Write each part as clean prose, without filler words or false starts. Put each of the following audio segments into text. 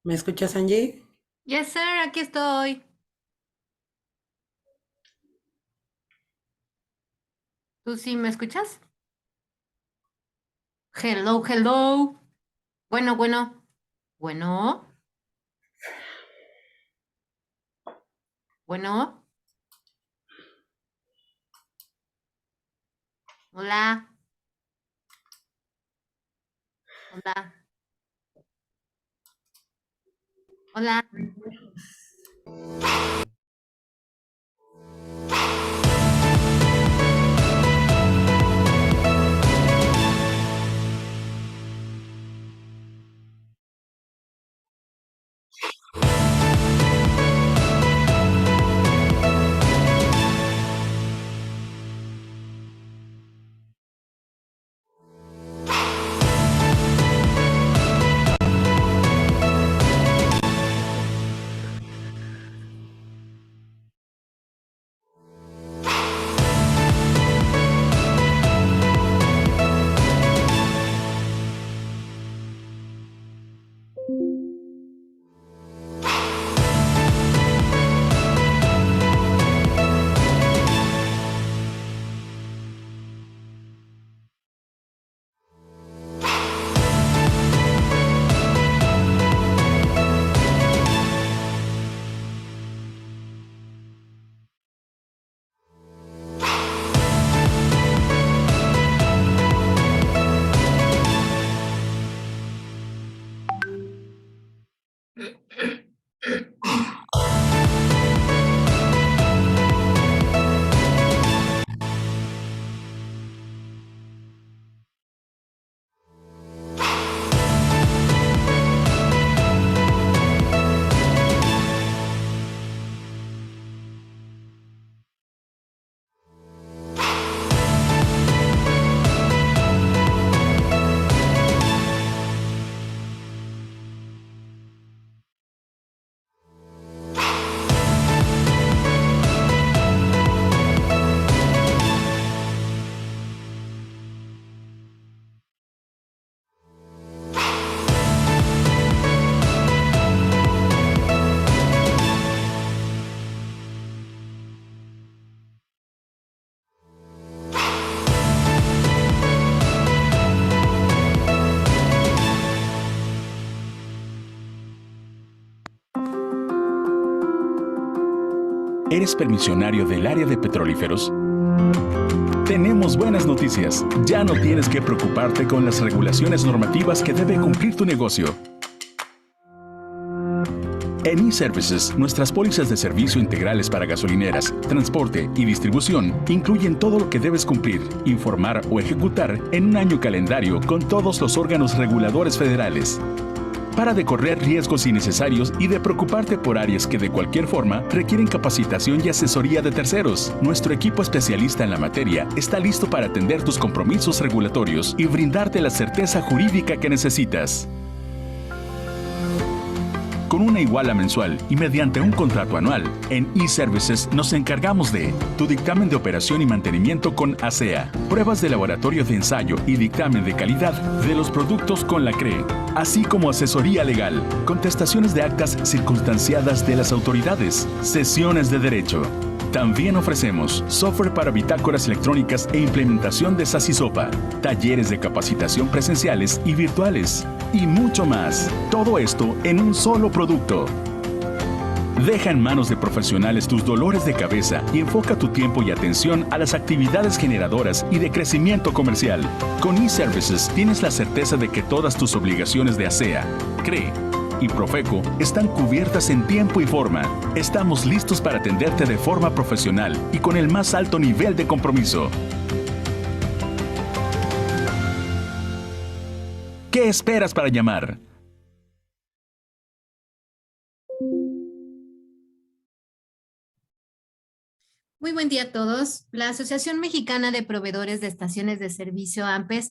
¿Me escuchas, Angie? Yes, sir, aquí estoy. ¿Tú sí me escuchas? Hello, hello. Bueno, bueno. Bueno, bueno. Hola, hola, hola. ¿Eres permisionario del área de petrolíferos? Tenemos buenas noticias. Ya no tienes que preocuparte con las regulaciones normativas que debe cumplir tu negocio. En eServices, nuestras pólizas de servicio integrales para gasolineras, transporte y distribución incluyen todo lo que debes cumplir, informar o ejecutar en un año calendario con todos los órganos reguladores federales. Para de correr riesgos innecesarios y de preocuparte por áreas que de cualquier forma requieren capacitación y asesoría de terceros. Nuestro equipo especialista en la materia está listo para atender tus compromisos regulatorios y brindarte la certeza jurídica que necesitas. Con una iguala mensual y mediante un contrato anual, en eServices nos encargamos de tu dictamen de operación y mantenimiento con ASEA, pruebas de laboratorio de ensayo y dictamen de calidad de los productos con la CRE, así como asesoría legal, contestaciones de actas circunstanciadas de las autoridades, sesiones de derecho. También ofrecemos software para bitácoras electrónicas e implementación de SASI SOPA, talleres de capacitación presenciales y virtuales, y mucho más. Todo esto en un solo producto. Deja en manos de profesionales tus dolores de cabeza y enfoca tu tiempo y atención a las actividades generadoras y de crecimiento comercial. Con eServices tienes la certeza de que todas tus obligaciones de ASEA, CRE y Profeco están cubiertas en tiempo y forma. Estamos listos para atenderte de forma profesional y con el más alto nivel de compromiso. ¿Qué esperas para llamar? Muy buen día a todos. La Asociación Mexicana de Proveedores de Estaciones de Servicio AMPES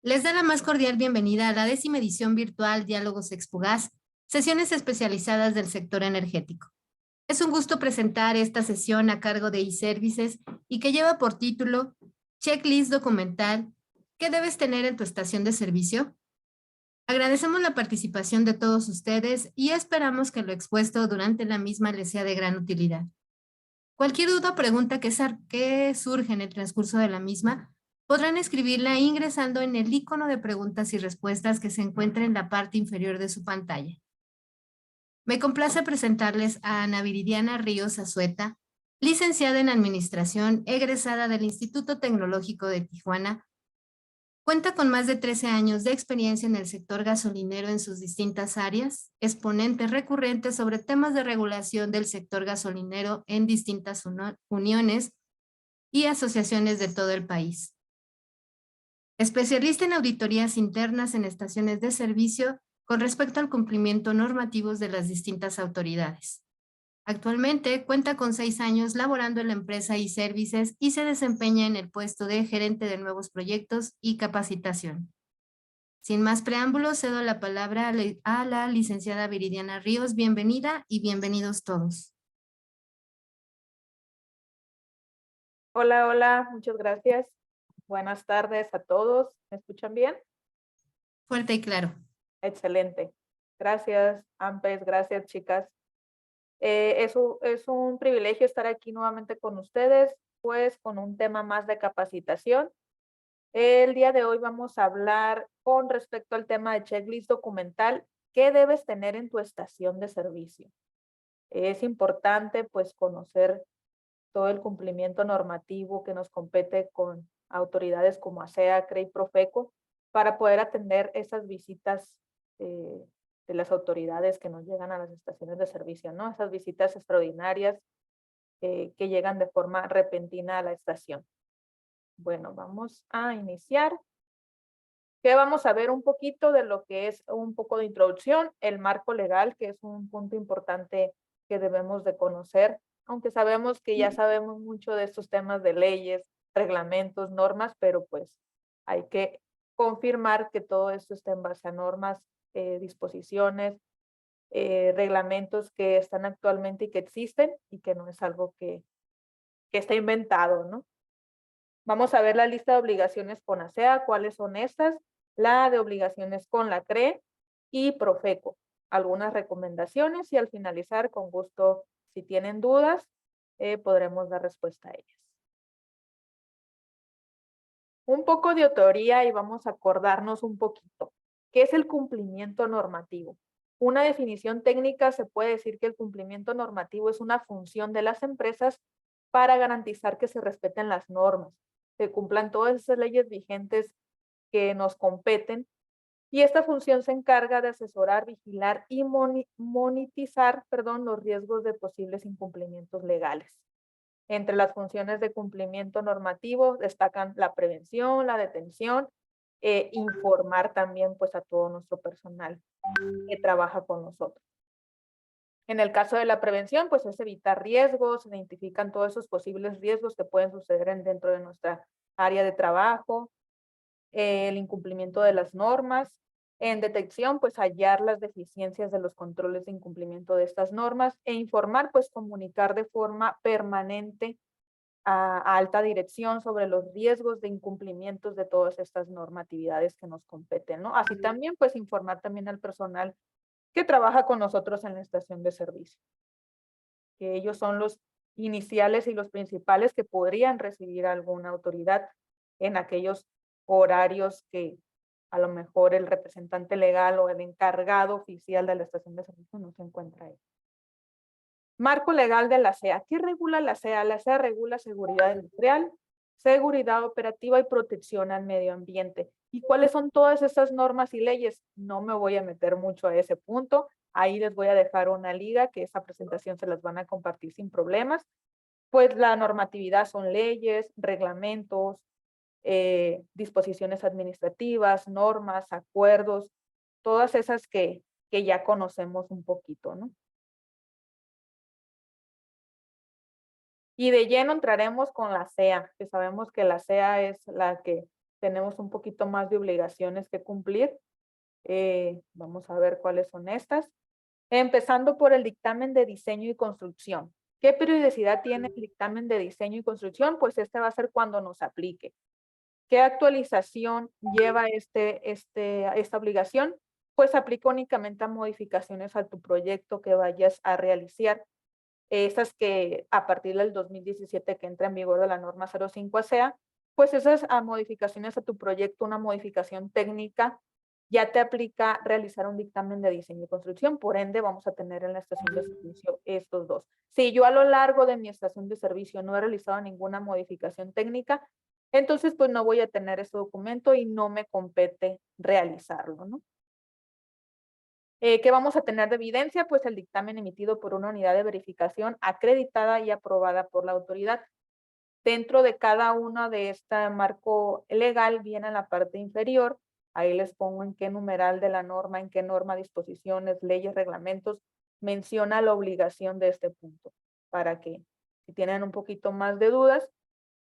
les da la más cordial bienvenida a la 10ª edición virtual Diálogos Expogas, sesiones especializadas del sector energético. Es un gusto presentar esta sesión a cargo de eServices y que lleva por título Checklist Documental ¿Qué debes tener en tu estación de servicio? Agradecemos la participación de todos ustedes y esperamos que lo expuesto durante la misma les sea de gran utilidad. Cualquier duda o pregunta que surge en el transcurso de la misma, podrán escribirla ingresando en el icono de preguntas y respuestas que se encuentra en la parte inferior de su pantalla. Me complace presentarles a Ana Viridiana Ríos Azueta, licenciada en Administración, egresada del Instituto Tecnológico de Tijuana. Cuenta con más de 13 años de experiencia en el sector gasolinero en sus distintas áreas, exponente recurrente sobre temas de regulación del sector gasolinero en distintas uniones y asociaciones de todo el país. Especialista en auditorías internas en estaciones de servicio con respecto al cumplimiento normativos de las distintas autoridades. Actualmente cuenta con 6 años laborando en la empresa iServices y se desempeña en el puesto de gerente de nuevos proyectos y capacitación. Sin más preámbulos, cedo la palabra a la licenciada Viridiana Ríos. Bienvenida y bienvenidos todos. Hola, hola, muchas gracias. Buenas tardes a todos. ¿Me escuchan bien? Fuerte y claro. Excelente. Gracias, Ampes, gracias, chicas. Es un privilegio estar aquí nuevamente con ustedes, pues con un tema más de capacitación. El día de hoy vamos a hablar con respecto al tema de checklist documental. ¿Qué debes tener en tu estación de servicio? Es importante, pues, conocer todo el cumplimiento normativo que nos compete con autoridades como ASEA, CRE y Profeco para poder atender esas visitas de las autoridades que nos llegan a las estaciones de servicio, ¿no? Esas visitas extraordinarias que llegan de forma repentina a la estación. Bueno, vamos a iniciar. Que vamos a ver un poquito de lo que es un poco de introducción, el marco legal, que es un punto importante que debemos de conocer, aunque sabemos que ya sabemos mucho de estos temas de leyes, reglamentos, normas, pero pues hay que confirmar que todo esto está en base a normas, disposiciones, reglamentos que están actualmente y que existen y que no es algo que está inventado, ¿no? Vamos a ver la lista de obligaciones con ASEA, cuáles son estas, la de obligaciones con la CRE y Profeco. Algunas recomendaciones y al finalizar, con gusto, si tienen dudas, podremos dar respuesta a ellas. Un poco de teoría y vamos a acordarnos un poquito. ¿Qué es el cumplimiento normativo? Una definición técnica se puede decir que el cumplimiento normativo es una función de las empresas para garantizar que se respeten las normas, se cumplan todas esas leyes vigentes que nos competen, y esta función se encarga de asesorar, vigilar y monitorizar, los riesgos de posibles incumplimientos legales. Entre las funciones de cumplimiento normativo destacan la prevención, la detención, informar también pues a todo nuestro personal que trabaja con nosotros. En el caso de la prevención, pues es evitar riesgos, se identifican todos esos posibles riesgos que pueden suceder dentro de nuestra área de trabajo, el incumplimiento de las normas. En detección, pues hallar las deficiencias de los controles de incumplimiento de estas normas e informar, pues comunicar de forma permanente a alta dirección sobre los riesgos de incumplimientos de todas estas normatividades que nos competen, ¿no? Así también, pues informar también al personal que trabaja con nosotros en la estación de servicio, que ellos son los iniciales y los principales que podrían recibir alguna autoridad en aquellos horarios que a lo mejor el representante legal o el encargado oficial de la estación de servicio no se encuentra ahí. Marco legal de la SEA. ¿Qué regula la SEA? La SEA regula seguridad industrial, seguridad operativa y protección al medio ambiente. ¿Y cuáles son todas esas normas y leyes? No me voy a meter mucho a ese punto. Ahí les voy a dejar una liga que esa presentación se las van a compartir sin problemas. Pues la normatividad son leyes, reglamentos, disposiciones administrativas, normas, acuerdos, todas esas que ya conocemos un poquito, ¿no? Y de lleno entraremos con la SEA, que sabemos que la SEA es la que tenemos un poquito más de obligaciones que cumplir. Vamos a ver cuáles son estas. Empezando por el dictamen de diseño y construcción. ¿Qué periodicidad tiene el dictamen de diseño y construcción? Pues este va a ser cuando nos aplique. ¿Qué actualización lleva esta obligación? Pues aplica únicamente a modificaciones a tu proyecto que vayas a realizar. Esas que a partir del 2017 que entra en vigor de la norma 05 ASEA, pues esas modificaciones a tu proyecto, una modificación técnica, ya te aplica realizar un dictamen de diseño y construcción. Por ende, vamos a tener en la estación de servicio estos dos. Si yo a lo largo de mi estación de servicio no he realizado ninguna modificación técnica, entonces pues no voy a tener ese documento y no me compete realizarlo, ¿no? ¿Qué vamos a tener de evidencia? Pues el dictamen emitido por una unidad de verificación acreditada y aprobada por la autoridad. Dentro de cada uno de este marco legal viene en la parte inferior. Ahí les pongo en qué numeral de la norma, en qué norma, disposiciones, leyes, reglamentos menciona la obligación de este punto. Para que si tienen un poquito más de dudas,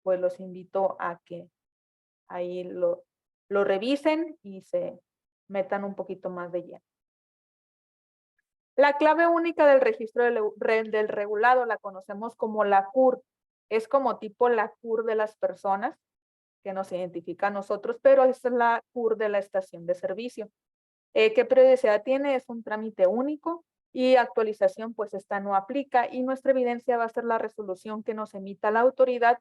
pues los invito a que ahí lo revisen y se metan un poquito más de lleno. La clave única del registro del regulado la conocemos como la CUR. Es como tipo la CUR de las personas que nos identifica a nosotros, pero esta es la CUR de la estación de servicio. ¿Qué periodicidad tiene? Es un trámite único y actualización pues esta no aplica y nuestra evidencia va a ser la resolución que nos emita la autoridad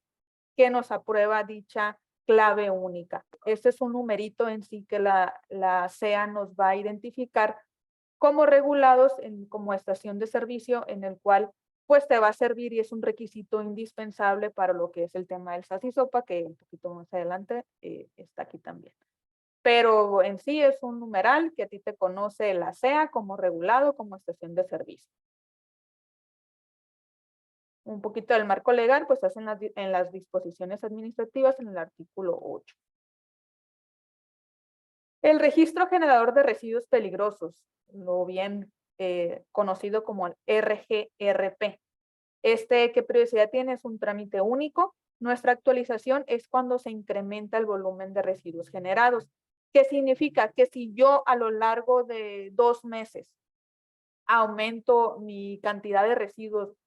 que nos aprueba dicha clave única. Este es un numerito en sí que la SEA nos va a identificar como regulados como estación de servicio en el cual pues te va a servir y es un requisito indispensable para lo que es el tema del SAS y SOPA, que un poquito más adelante está aquí también. Pero en sí es un numeral que a ti te conoce la SEA como regulado, como estación de servicio. Un poquito del marco legal, pues hacen en las disposiciones administrativas en el artículo 8. El registro generador de residuos peligrosos, lo bien conocido como el RGRP. ¿Qué periodicidad tiene? Es un trámite único. Nuestra actualización es cuando se incrementa el volumen de residuos generados. ¿Qué significa? Que si yo a lo largo de 2 meses aumento mi cantidad de residuos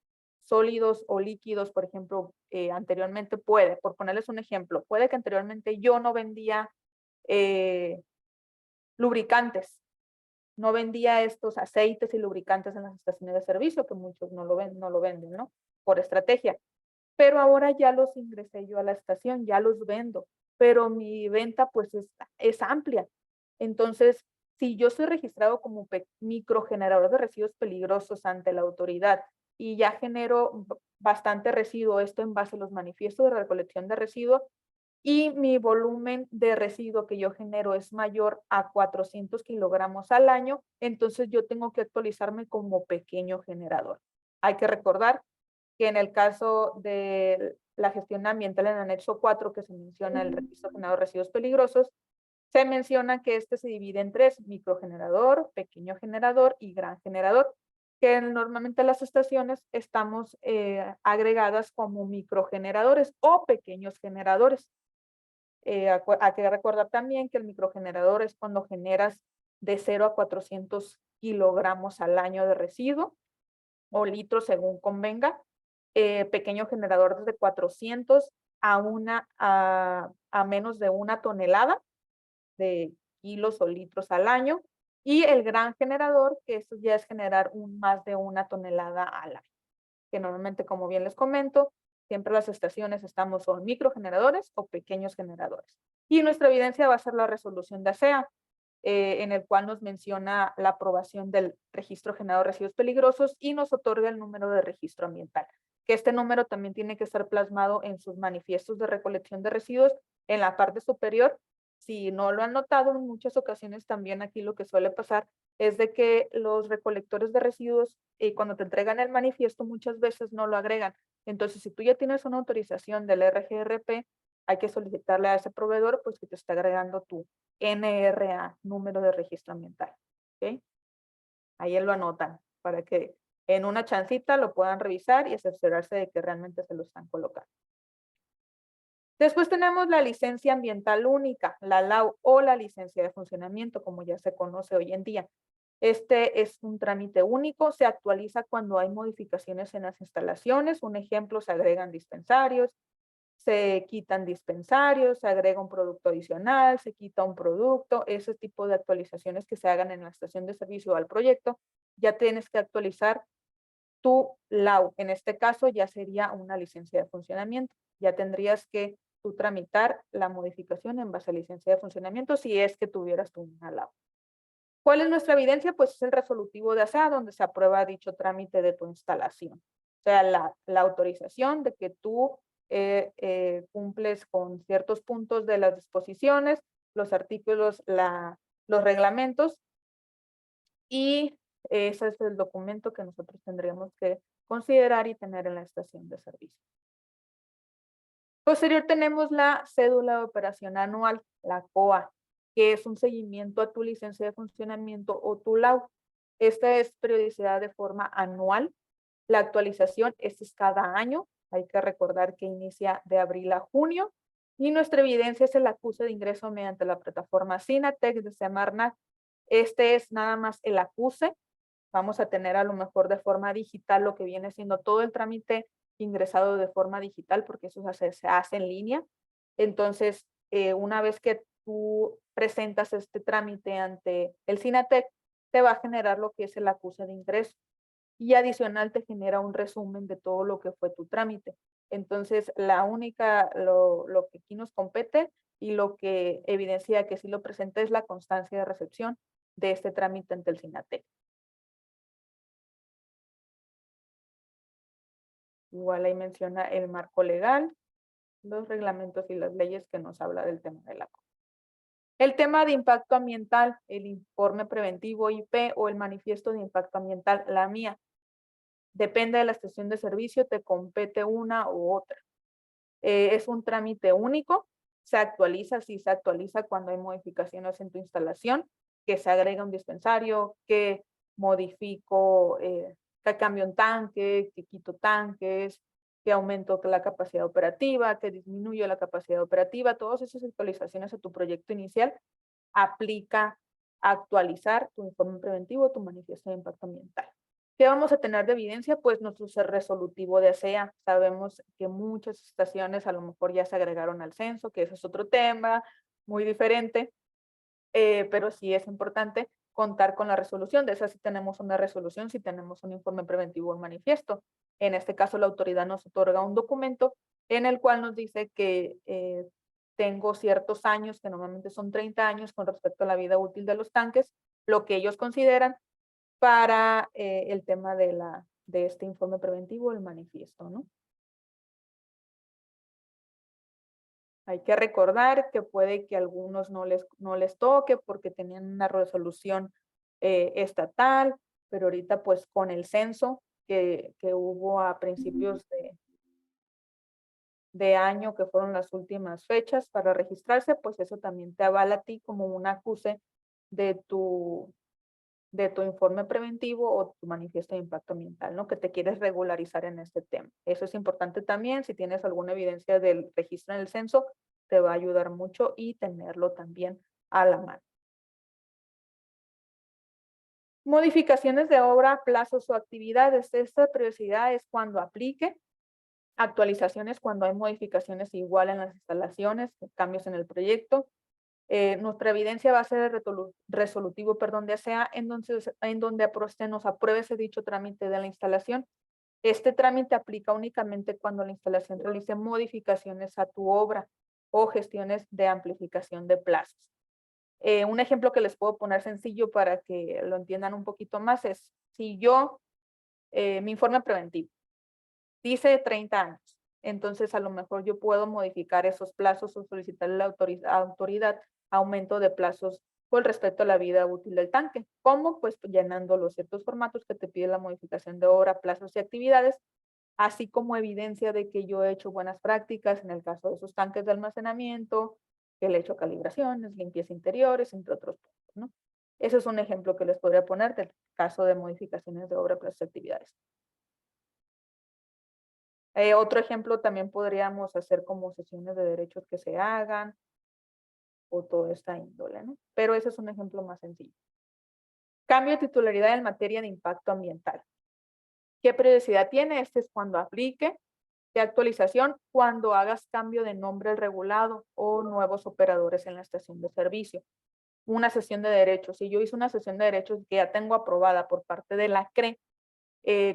sólidos o líquidos, por ejemplo, anteriormente por ponerles un ejemplo, puede que anteriormente yo no vendía lubricantes, no vendía estos aceites y lubricantes en las estaciones de servicio, que muchos no lo venden, ¿no? Por estrategia. Pero ahora ya los ingresé yo a la estación, ya los vendo, pero mi venta pues es amplia. Entonces, si yo soy registrado como microgenerador de residuos peligrosos ante la autoridad y ya genero bastante residuo, esto en base a los manifiestos de recolección de residuos, y mi volumen de residuo que yo genero es mayor a 400 kilogramos al año, entonces yo tengo que actualizarme como pequeño generador. Hay que recordar que en el caso de la gestión ambiental en el anexo 4, que se menciona el registro generador de residuos peligrosos, se menciona que este se divide en 3, microgenerador, pequeño generador y gran generador, que normalmente las estaciones estamos agregadas como microgeneradores o pequeños generadores. Hay que recordar también que el microgenerador es cuando generas de 0 a 400 kilogramos al año de residuo o litros según convenga. Pequeño generador desde 400 a menos de 1 tonelada de kilos o litros al año. Y el gran generador, que esto ya es generar más de 1 tonelada al año. Que normalmente, como bien les comento, siempre las estaciones estamos o microgeneradores o pequeños generadores. Y nuestra evidencia va a ser la resolución de ASEA, en el cual nos menciona la aprobación del registro generador de residuos peligrosos y nos otorga el número de registro ambiental. Que este número también tiene que estar plasmado en sus manifiestos de recolección de residuos en la parte superior. Si no lo han notado, en muchas ocasiones también aquí lo que suele pasar es de que los recolectores de residuos, cuando te entregan el manifiesto, muchas veces no lo agregan. Entonces, si tú ya tienes una autorización del RGRP, hay que solicitarle a ese proveedor pues que te está agregando tu NRA, número de registro ambiental. ¿Okay? Ahí lo anotan para que en una chancita lo puedan revisar y asegurarse de que realmente se lo están colocando. Después tenemos la licencia ambiental única, la LAU o la licencia de funcionamiento, como ya se conoce hoy en día. Este es un trámite único, se actualiza cuando hay modificaciones en las instalaciones. Un ejemplo, se agregan dispensarios, se quitan dispensarios, se agrega un producto adicional, se quita un producto, ese tipo de actualizaciones que se hagan en la estación de servicio al proyecto, ya tienes que actualizar tu LAU. En este caso ya sería una licencia de funcionamiento. Ya tendrías que tú tramitar la modificación en base a licencia de funcionamiento si es que tuvieras tú una LAU. ¿Cuál es nuestra evidencia? Pues es el resolutivo de ASEA donde se aprueba dicho trámite de tu instalación. O sea, la autorización de que tú cumples con ciertos puntos de las disposiciones, los artículos, los reglamentos, y ese es el documento que nosotros tendríamos que considerar y tener en la estación de servicio. Posterior tenemos la cédula de operación anual, la COA, que es un seguimiento a tu licencia de funcionamiento o tu LAU. Esta es periodicidad de forma anual. La actualización es cada año. Hay que recordar que inicia de abril a junio. Y nuestra evidencia es el acuse de ingreso mediante la plataforma Cinatec de Semarnat. Este es nada más el acuse. Vamos a tener a lo mejor de forma digital lo que viene siendo todo el trámite ingresado de forma digital, porque eso se hace en línea. Entonces, una vez que tú presentas este trámite ante el Cinatec, te va a generar lo que es el acuse de ingreso. Y adicional te genera un resumen de todo lo que fue tu trámite. Entonces, lo que aquí nos compete y lo que evidencia que sí lo presenta es la constancia de recepción de este trámite ante el Cinatec. Igual ahí menciona el marco legal, los reglamentos y las leyes que nos habla del tema de la COA. El tema de impacto ambiental, el informe preventivo IP o el manifiesto de impacto ambiental, la mía. Depende de la estación de servicio, te compete una u otra. Es un trámite único, se actualiza, sí se actualiza cuando hay modificaciones en tu instalación, que se agrega un dispensario, que modifico, que cambio un tanque, que quito tanques, que aumento la capacidad operativa, que disminuyo la capacidad operativa, todas esas actualizaciones a tu proyecto inicial aplica actualizar tu informe preventivo, tu manifiesto de impacto ambiental. ¿Qué vamos a tener de evidencia? Pues nuestro resolutivo de ASEA. Sabemos que muchas estaciones a lo mejor ya se agregaron al censo, que ese es otro tema muy diferente, pero sí es importante contar con la resolución. De esa sí tenemos una resolución, si tenemos un informe preventivo o un manifiesto. En este caso, la autoridad nos otorga un documento en el cual nos dice que tengo ciertos años, que normalmente son 30 años con respecto a la vida útil de los tanques, lo que ellos consideran para el tema de este informe preventivo, el manifiesto, ¿no? Hay que recordar que puede que a algunos no les toque porque tenían una resolución estatal, pero ahorita pues con el censo que hubo a principios de año, que fueron las últimas fechas para registrarse, pues eso también te avala a ti como un acuse de tu informe preventivo o tu manifiesto de impacto ambiental, ¿no? Que te quieres regularizar en este tema. Eso es importante también. Si tienes alguna evidencia del registro en el censo, te va a ayudar mucho y tenerlo también a la mano. Modificaciones de obra, plazos o actividades. Esta periodicidad es cuando aplique. Actualizaciones cuando hay modificaciones igual en las instalaciones, cambios en el proyecto. Nuestra evidencia va a ser el resolutivo de ASEA en donde nos apruebe ese dicho trámite de la instalación. Este trámite aplica únicamente cuando la instalación realice modificaciones a tu obra o gestiones de amplificación de plazos. Un ejemplo que les puedo poner sencillo para que lo entiendan un poquito más es, si yo, mi informe preventivo, dice 30 años, entonces a lo mejor yo puedo modificar esos plazos o solicitarle a la autoridad aumento de plazos con respecto a la vida útil del tanque. ¿Cómo? Pues llenando los ciertos formatos que te pide la modificación de obra, plazos y actividades, así como evidencia de que yo he hecho buenas prácticas en el caso de esos tanques de almacenamiento, que le he hecho calibraciones, limpieza interiores, entre otros puntos, ¿no? Ese es un ejemplo que les podría poner del caso de modificaciones de obra, plazos y actividades. Otro ejemplo también podríamos hacer como sesiones de derechos que se hagan o toda esta índole, ¿no? Pero ese es un ejemplo más sencillo. Cambio de titularidad en materia de impacto ambiental. ¿Qué periodicidad tiene? Este es cuando aplique. de actualización cuando hagas cambio de nombre al regulado o nuevos operadores en la estación de servicio. Una cesión de derechos. Si yo hice una cesión de derechos que ya tengo aprobada por parte de la CRE,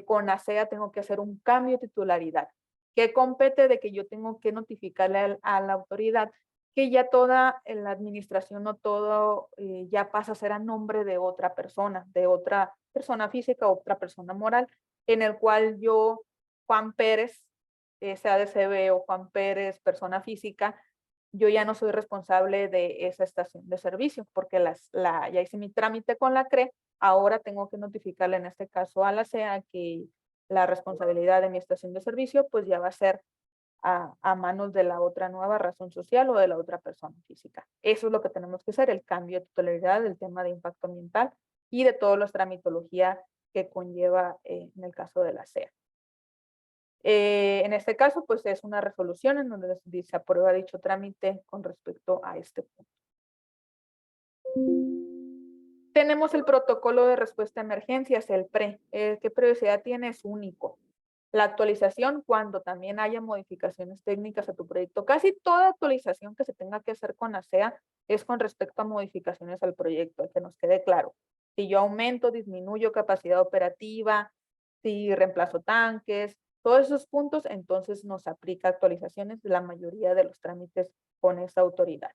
con ASEA tengo que hacer un cambio de titularidad. ¿Qué compete de que yo tengo que notificarle a la autoridad que ya toda la administración o todo ya pasa a ser a nombre de otra persona física o otra persona moral, en el cual yo, Juan Pérez, SADCB o Juan Pérez, persona física, yo ya no soy responsable de esa estación de servicio porque ya hice mi trámite con la CRE, ahora tengo que notificarle en este caso a la CEA que la responsabilidad de mi estación de servicio pues ya va a ser a manos de la otra nueva razón social o de la otra persona física. Eso es lo que tenemos que hacer, el cambio de titularidad del tema de impacto ambiental y de toda la tramitología que conlleva en el caso de la CEA. En este caso, pues es una resolución en donde se aprueba dicho trámite con respecto a este punto. Tenemos el protocolo de respuesta a emergencias, el PRE. ¿Qué periodicidad tiene? Es único. La actualización cuando también haya modificaciones técnicas a tu proyecto. Casi toda actualización que se tenga que hacer con ASEA es con respecto a modificaciones al proyecto, que nos quede claro. Si yo aumento, disminuyo capacidad operativa, si reemplazo tanques, todos esos puntos, entonces nos aplica actualizaciones de la mayoría de los trámites con esa autoridad.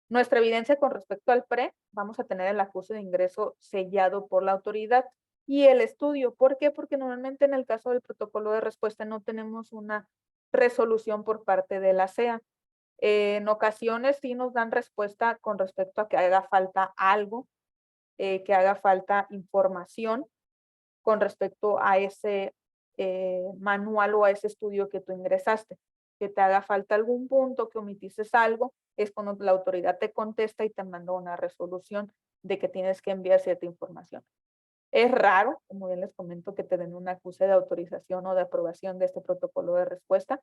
Nuestra evidencia con respecto al PRE, vamos a tener el acuse de ingreso sellado por la autoridad y el estudio. ¿Por qué? Porque normalmente en el caso del protocolo de respuesta no tenemos una resolución por parte de la CEA. En ocasiones sí nos dan respuesta con respecto a que haga falta algo, que haga falta información con respecto a ese manual o a ese estudio que tú ingresaste, que te haga falta algún punto, que omitiste algo, es cuando la autoridad te contesta y te manda una resolución de que tienes que enviar cierta información. Es raro, como bien les comento, que te den un acuse de autorización o de aprobación de este protocolo de respuesta.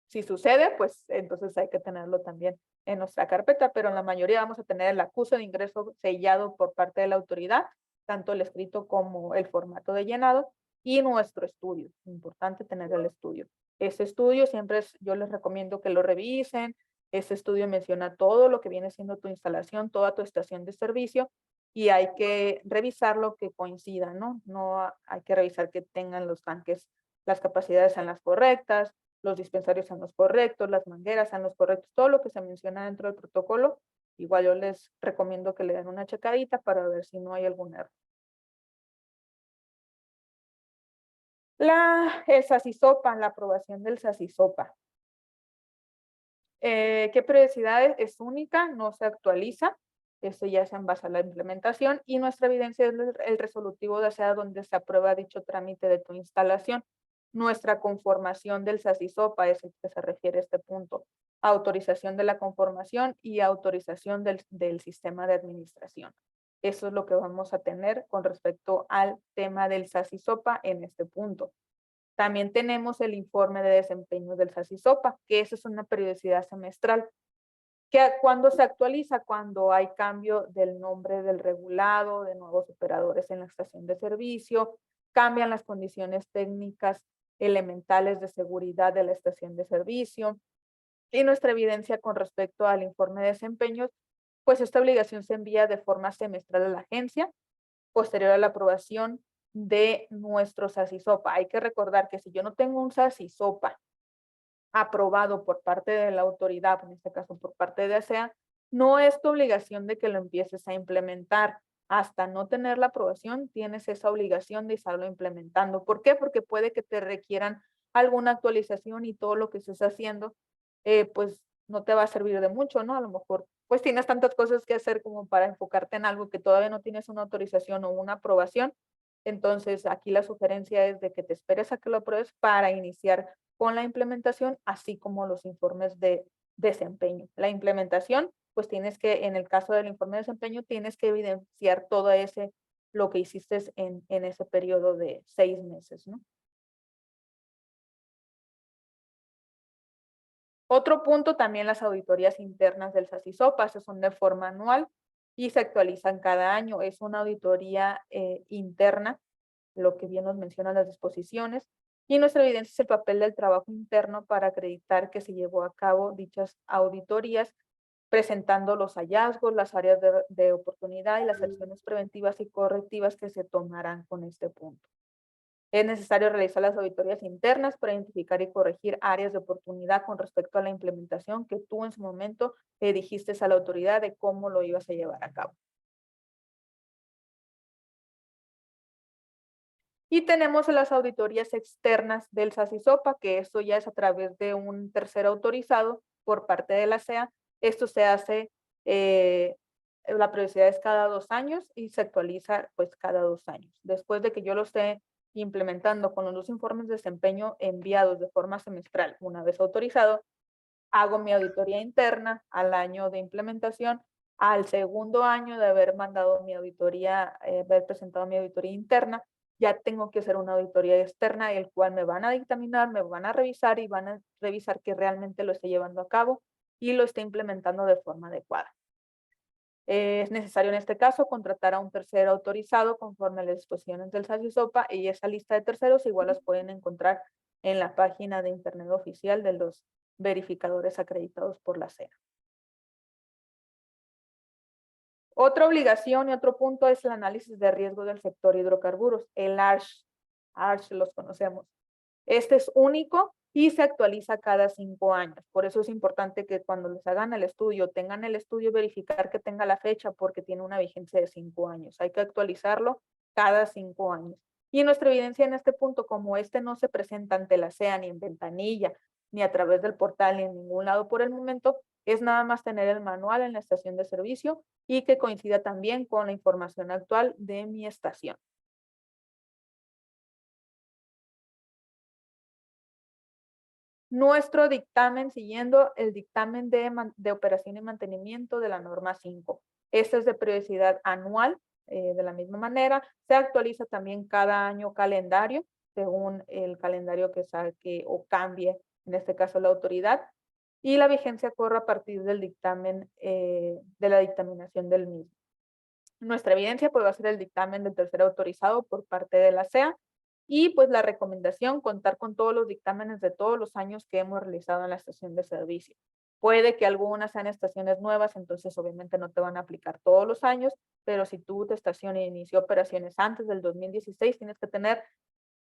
Si sucede, pues entonces hay que tenerlo también en nuestra carpeta, pero en la mayoría vamos a tener el acuse de ingreso sellado por parte de la autoridad, tanto el escrito como el formato de llenado y nuestro estudio. Importante tener el estudio. Ese estudio siempre yo les recomiendo que lo revisen. Ese estudio menciona todo lo que viene siendo tu instalación, toda tu estación de servicio y hay que revisar lo que coincida, ¿no? No hay que revisar que tengan los tanques, las capacidades sean las correctas, los dispensarios sean los correctos, las mangueras sean los correctos, todo lo que se menciona dentro del protocolo. Igual yo les recomiendo que le den una checadita para ver si no hay algún error. El SACISOPA, la aprobación del SACISOPA. ¿Qué periodicidad es única? No se actualiza. Esto ya es en base a la implementación y nuestra evidencia es el resolutivo de ASEA donde se aprueba dicho trámite de tu instalación. Nuestra conformación del SACISOPA es el que se refiere a este punto. Autorización de la conformación y autorización del sistema de administración. Eso es lo que vamos a tener con respecto al tema del SACISOPA en este punto. También tenemos el informe de desempeño del SACISOPA, que esa es una periodicidad semestral. ¿Cuándo se actualiza? Cuando hay cambio del nombre del regulado, de nuevos operadores en la estación de servicio, cambian las condiciones técnicas elementales de seguridad de la estación de servicio. Y nuestra evidencia con respecto al informe de desempeños, pues esta obligación se envía de forma semestral a la agencia, posterior a la aprobación de nuestro SACISOPA. Hay que recordar que si yo no tengo un SACISOPA aprobado por parte de la autoridad, en este caso por parte de ASEA, no es tu obligación de que lo empieces a implementar. Hasta no tener la aprobación, tienes esa obligación de estarlo implementando. ¿Por qué? Porque puede que te requieran alguna actualización y todo lo que estés haciendo, pues no te va a servir de mucho, ¿no? A lo mejor, pues tienes tantas cosas que hacer como para enfocarte en algo que todavía no tienes una autorización o una aprobación. Entonces, aquí la sugerencia es de que te esperes a que lo apruebes para iniciar con la implementación, así como los informes de desempeño. La implementación, pues tienes que, en el caso del informe de desempeño, tienes que evidenciar todo lo que hiciste en ese periodo de 6 meses, ¿no? Otro punto, también las auditorías internas del SACISOPA, se son de forma anual y se actualizan cada año. Es una auditoría interna, lo que bien nos mencionan las disposiciones, Y nuestra evidencia es el papel del trabajo interno para acreditar que se llevó a cabo dichas auditorías, presentando los hallazgos, las áreas de oportunidad y las acciones preventivas y correctivas que se tomarán con este punto. Es necesario realizar las auditorías internas para identificar y corregir áreas de oportunidad con respecto a la implementación que tú en su momento le dijiste a la autoridad de cómo lo ibas a llevar a cabo. Y tenemos las auditorías externas del SASISOPA, que esto ya es a través de un tercero autorizado por parte de la SEA. Esto se hace, la periodicidad es cada 2 años y se actualiza pues cada 2 años. Después de que yo lo esté implementando con los 2 informes de desempeño enviados de forma semestral, una vez autorizado, hago mi auditoría interna al año de implementación. Al segundo año de haber mandado mi auditoría, haber presentado mi auditoría interna, ya tengo que hacer una auditoría externa, el cual me van a dictaminar, me van a revisar y van a revisar que realmente lo esté llevando a cabo y lo esté implementando de forma adecuada. Es necesario en este caso contratar a un tercero autorizado conforme a las disposiciones del SASISOPA, y esa lista de terceros igual las pueden encontrar en la página de internet oficial de los verificadores acreditados por la SEA. Otra obligación y otro punto es el análisis de riesgo del sector hidrocarburos, el ARSH. ARSH los conocemos. Este es único y se actualiza cada 5 años. Por eso es importante que cuando les hagan el estudio, tengan el estudio, verificar que tenga la fecha porque tiene una vigencia de 5 años. Hay que actualizarlo cada 5 años. Y nuestra evidencia en este punto, como este no se presenta ante la SEA ni en ventanilla, ni a través del portal, ni en ningún lado por el momento, es nada más tener el manual en la estación de servicio y que coincida también con la información actual de mi estación. Nuestro dictamen, siguiendo el dictamen de operación y mantenimiento de la norma 5. Este es de periodicidad anual, de la misma manera. Se actualiza también cada año calendario, según el calendario que saque o cambie, en este caso la autoridad. Y la vigencia corre a partir del dictamen, de la dictaminación del mismo. Nuestra evidencia pues va a ser el dictamen del tercero autorizado por parte de la SEA. Y pues la recomendación, contar con todos los dictámenes de todos los años que hemos realizado en la estación de servicio. Puede que algunas sean estaciones nuevas, entonces obviamente no te van a aplicar todos los años, pero si tu estación inició operaciones antes del 2016, tienes que tener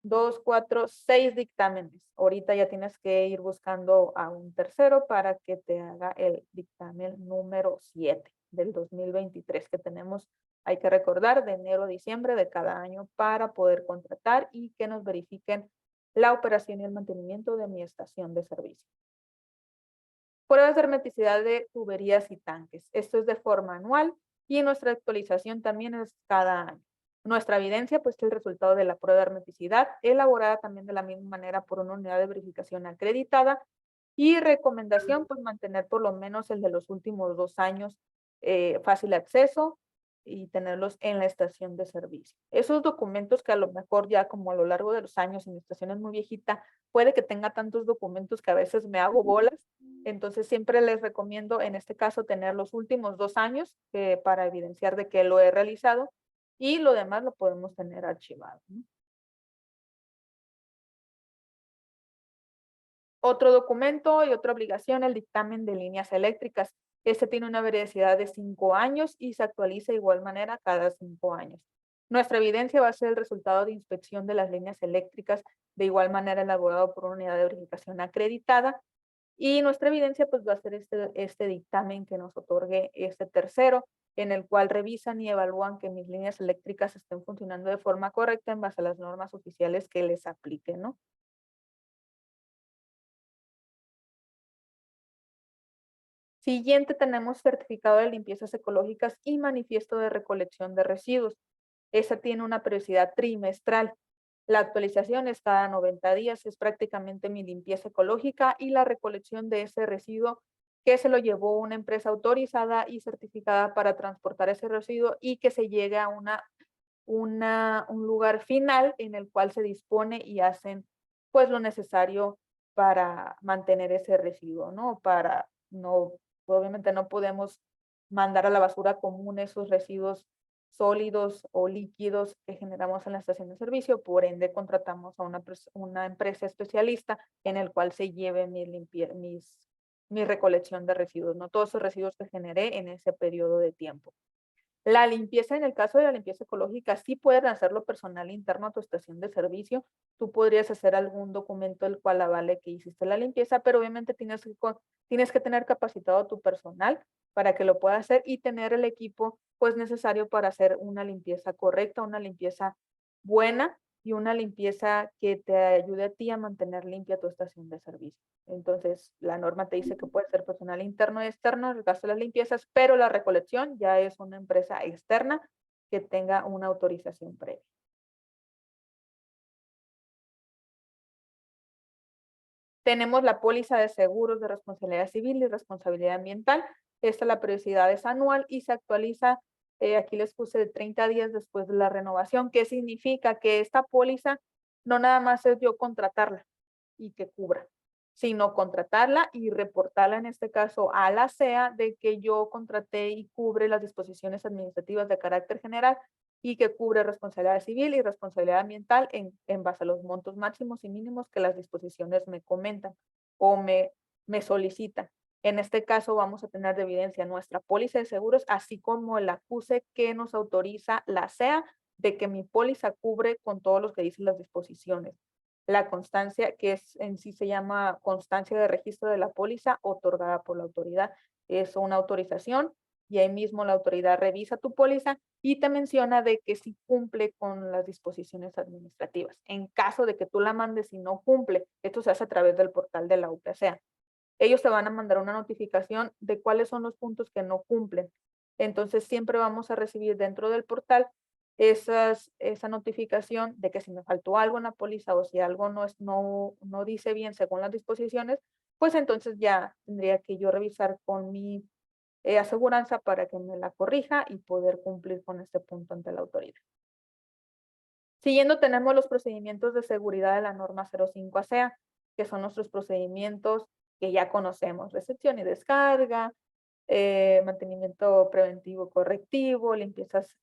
2, 4, 6 dictámenes. Ahorita ya tienes que ir buscando a un tercero para que te haga el dictamen número 7 del 2023 que tenemos. Hay que recordar de enero a diciembre de cada año para poder contratar y que nos verifiquen la operación y el mantenimiento de mi estación de servicio. Pruebas de hermeticidad de tuberías y tanques. Esto es de forma anual y nuestra actualización también es cada año. Nuestra evidencia, pues, es el resultado de la prueba de hermeticidad, elaborada también de la misma manera por una unidad de verificación acreditada. Y recomendación, pues, mantener por lo menos el de los últimos 2 años fácil acceso y tenerlos en la estación de servicio. Esos documentos que a lo mejor ya como a lo largo de los años, mi estación es muy viejita, puede que tenga tantos documentos que a veces me hago bolas. Entonces siempre les recomiendo en este caso tener los últimos 2 años para evidenciar de que lo he realizado, y lo demás lo podemos tener archivado, ¿no? Otro documento y otra obligación, el dictamen de líneas eléctricas. Este tiene una veracidad de 5 años y se actualiza de igual manera cada 5 años. Nuestra evidencia va a ser el resultado de inspección de las líneas eléctricas, de igual manera elaborado por una unidad de verificación acreditada. Y nuestra evidencia pues va a ser este dictamen que nos otorgue este tercero, en el cual revisan y evalúan que mis líneas eléctricas estén funcionando de forma correcta en base a las normas oficiales que les apliquen, ¿no? Siguiente, tenemos certificado de limpiezas ecológicas y manifiesto de recolección de residuos. Esta tiene una periodicidad trimestral. La actualización es cada 90 días, es prácticamente mi limpieza ecológica y la recolección de ese residuo que se lo llevó una empresa autorizada y certificada para transportar ese residuo y que se llegue a un lugar final en el cual se dispone y hacen pues lo necesario para mantener ese residuo, ¿no? Para no, obviamente no podemos mandar a la basura común esos residuos sólidos o líquidos que generamos en la estación de servicio, por ende contratamos a una empresa especialista en el cual se lleve mi recolección de residuos, no todos esos residuos que generé en ese periodo de tiempo. La limpieza, en el caso de la limpieza ecológica, sí pueden hacerlo personal interno a tu estación de servicio. Tú podrías hacer algún documento el cual avale que hiciste la limpieza, pero obviamente tienes que tener capacitado a tu personal para que lo pueda hacer y tener el equipo pues necesario para hacer una limpieza correcta, una limpieza buena y una limpieza que te ayude a ti a mantener limpia tu estación de servicio. Entonces, la norma te dice que puede ser personal interno y externo en el caso de las limpiezas, pero la recolección ya es una empresa externa que tenga una autorización previa. Tenemos la póliza de seguros de responsabilidad civil y responsabilidad ambiental. Esta la periodicidad es anual y se actualiza, aquí les puse de 30 días después de la renovación. ¿Qué significa? Que esta póliza no nada más es yo contratarla y que cubra, sino contratarla y reportarla en este caso a la SEA de que yo contraté y cubre las disposiciones administrativas de carácter general y que cubre responsabilidad civil y responsabilidad ambiental en base a los montos máximos y mínimos que las disposiciones me comentan o me solicitan. En este caso vamos a tener de evidencia nuestra póliza de seguros, así como el acuse que nos autoriza la SEA de que mi póliza cubre con todo lo que dicen las disposiciones. La constancia, que es en sí se llama constancia de registro de la póliza otorgada por la autoridad. Es una autorización y ahí mismo la autoridad revisa tu póliza y te menciona de que sí cumple con las disposiciones administrativas. En caso de que tú la mandes y no cumple, esto se hace a través del portal de la UPCA. Ellos te van a mandar una notificación de cuáles son los puntos que no cumplen. Entonces siempre vamos a recibir dentro del portal esa notificación de que si me faltó algo en la póliza o si algo no dice bien según las disposiciones, pues entonces ya tendría que yo revisar con mi aseguranza para que me la corrija y poder cumplir con este punto ante la autoridad. Siguiendo tenemos los procedimientos de seguridad de la norma 05 ASEA, que son nuestros procedimientos que ya conocemos: recepción y descarga, mantenimiento preventivo correctivo, limpiezas,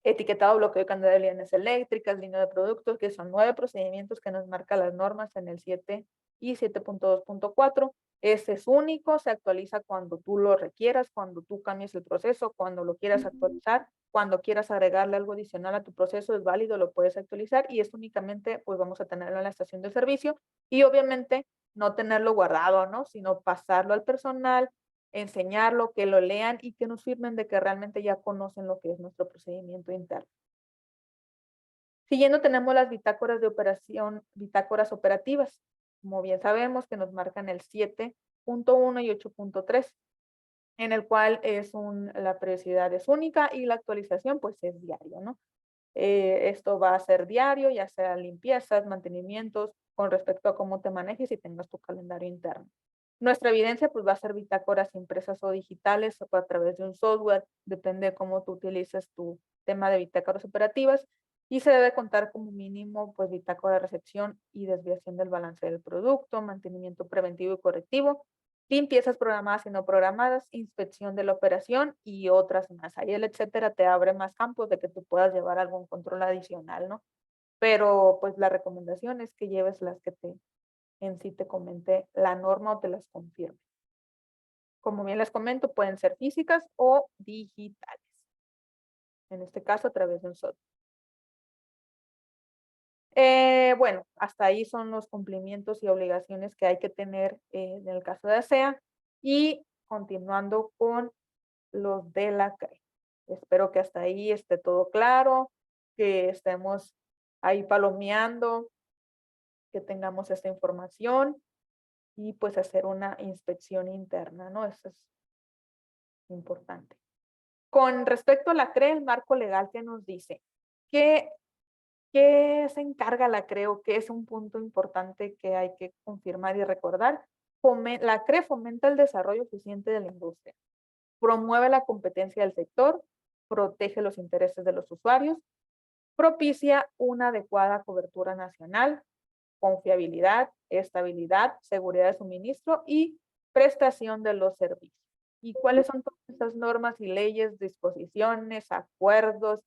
etiquetado, bloqueo de candado de líneas eléctricas, línea de productos, que son 9 procedimientos que nos marcan las normas en el 7 y 7.2.4. Este es único, se actualiza cuando tú lo requieras, cuando tú cambies el proceso, cuando lo quieras actualizar, cuando quieras agregarle algo adicional a tu proceso, es válido, lo puedes actualizar y es únicamente, pues vamos a tenerlo en la estación de servicio y obviamente no tenerlo guardado, ¿no? Sino pasarlo al personal, enseñarlo, que lo lean y que nos firmen de que realmente ya conocen lo que es nuestro procedimiento interno. Siguiendo tenemos las bitácoras de operación, bitácoras operativas. Como bien sabemos que nos marcan el 7.1 y 8.3, en el cual la periodicidad es única y la actualización pues es diario, ¿no? Esto va a ser diario, ya sea limpiezas, mantenimientos, con respecto a cómo te manejes y tengas tu calendario interno. Nuestra evidencia pues va a ser bitácoras impresas o digitales o a través de un software, depende de cómo tú utilices tu tema de bitácoras operativas y se debe contar como mínimo pues bitácora de recepción y desviación del balance del producto, mantenimiento preventivo y correctivo, limpiezas programadas y no programadas, inspección de la operación y otras más. Ahí el etcétera te abre más campos de que tú puedas llevar algún control adicional, ¿no? Pero pues la recomendación es que lleves las que en sí te comenté la norma o te las confirme. Como bien les comento, pueden ser físicas o digitales. En este caso, a través de un software. Bueno, hasta ahí son los cumplimientos y obligaciones que hay que tener en el caso de ASEA. Y continuando con los de la CRE. Espero que hasta ahí esté todo claro, que estemos ahí palomeando, que tengamos esta información y pues hacer una inspección interna, ¿no? Eso es importante. Con respecto a la CRE, el marco legal que nos dice que ¿qué se encarga la CRE o qué es un punto importante que hay que confirmar y recordar? La CRE fomenta el desarrollo eficiente de la industria, promueve la competencia del sector, protege los intereses de los usuarios, propicia una adecuada cobertura nacional, confiabilidad, estabilidad, seguridad de suministro y prestación de los servicios. ¿Y cuáles son todas esas normas y leyes, disposiciones, acuerdos,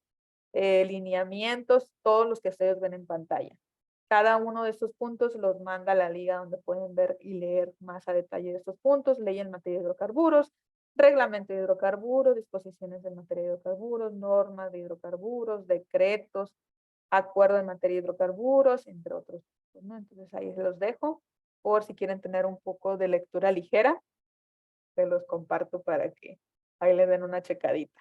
lineamientos, todos los que ustedes ven en pantalla? Cada uno de estos puntos los manda a la liga donde pueden ver y leer más a detalle de estos puntos, ley en materia de hidrocarburos, reglamento de hidrocarburos, disposiciones en materia de hidrocarburos, normas de hidrocarburos, decretos, acuerdo en materia de hidrocarburos, entre otros, ¿no? Entonces ahí se los dejo, por si quieren tener un poco de lectura ligera, se los comparto para que ahí le den una checadita.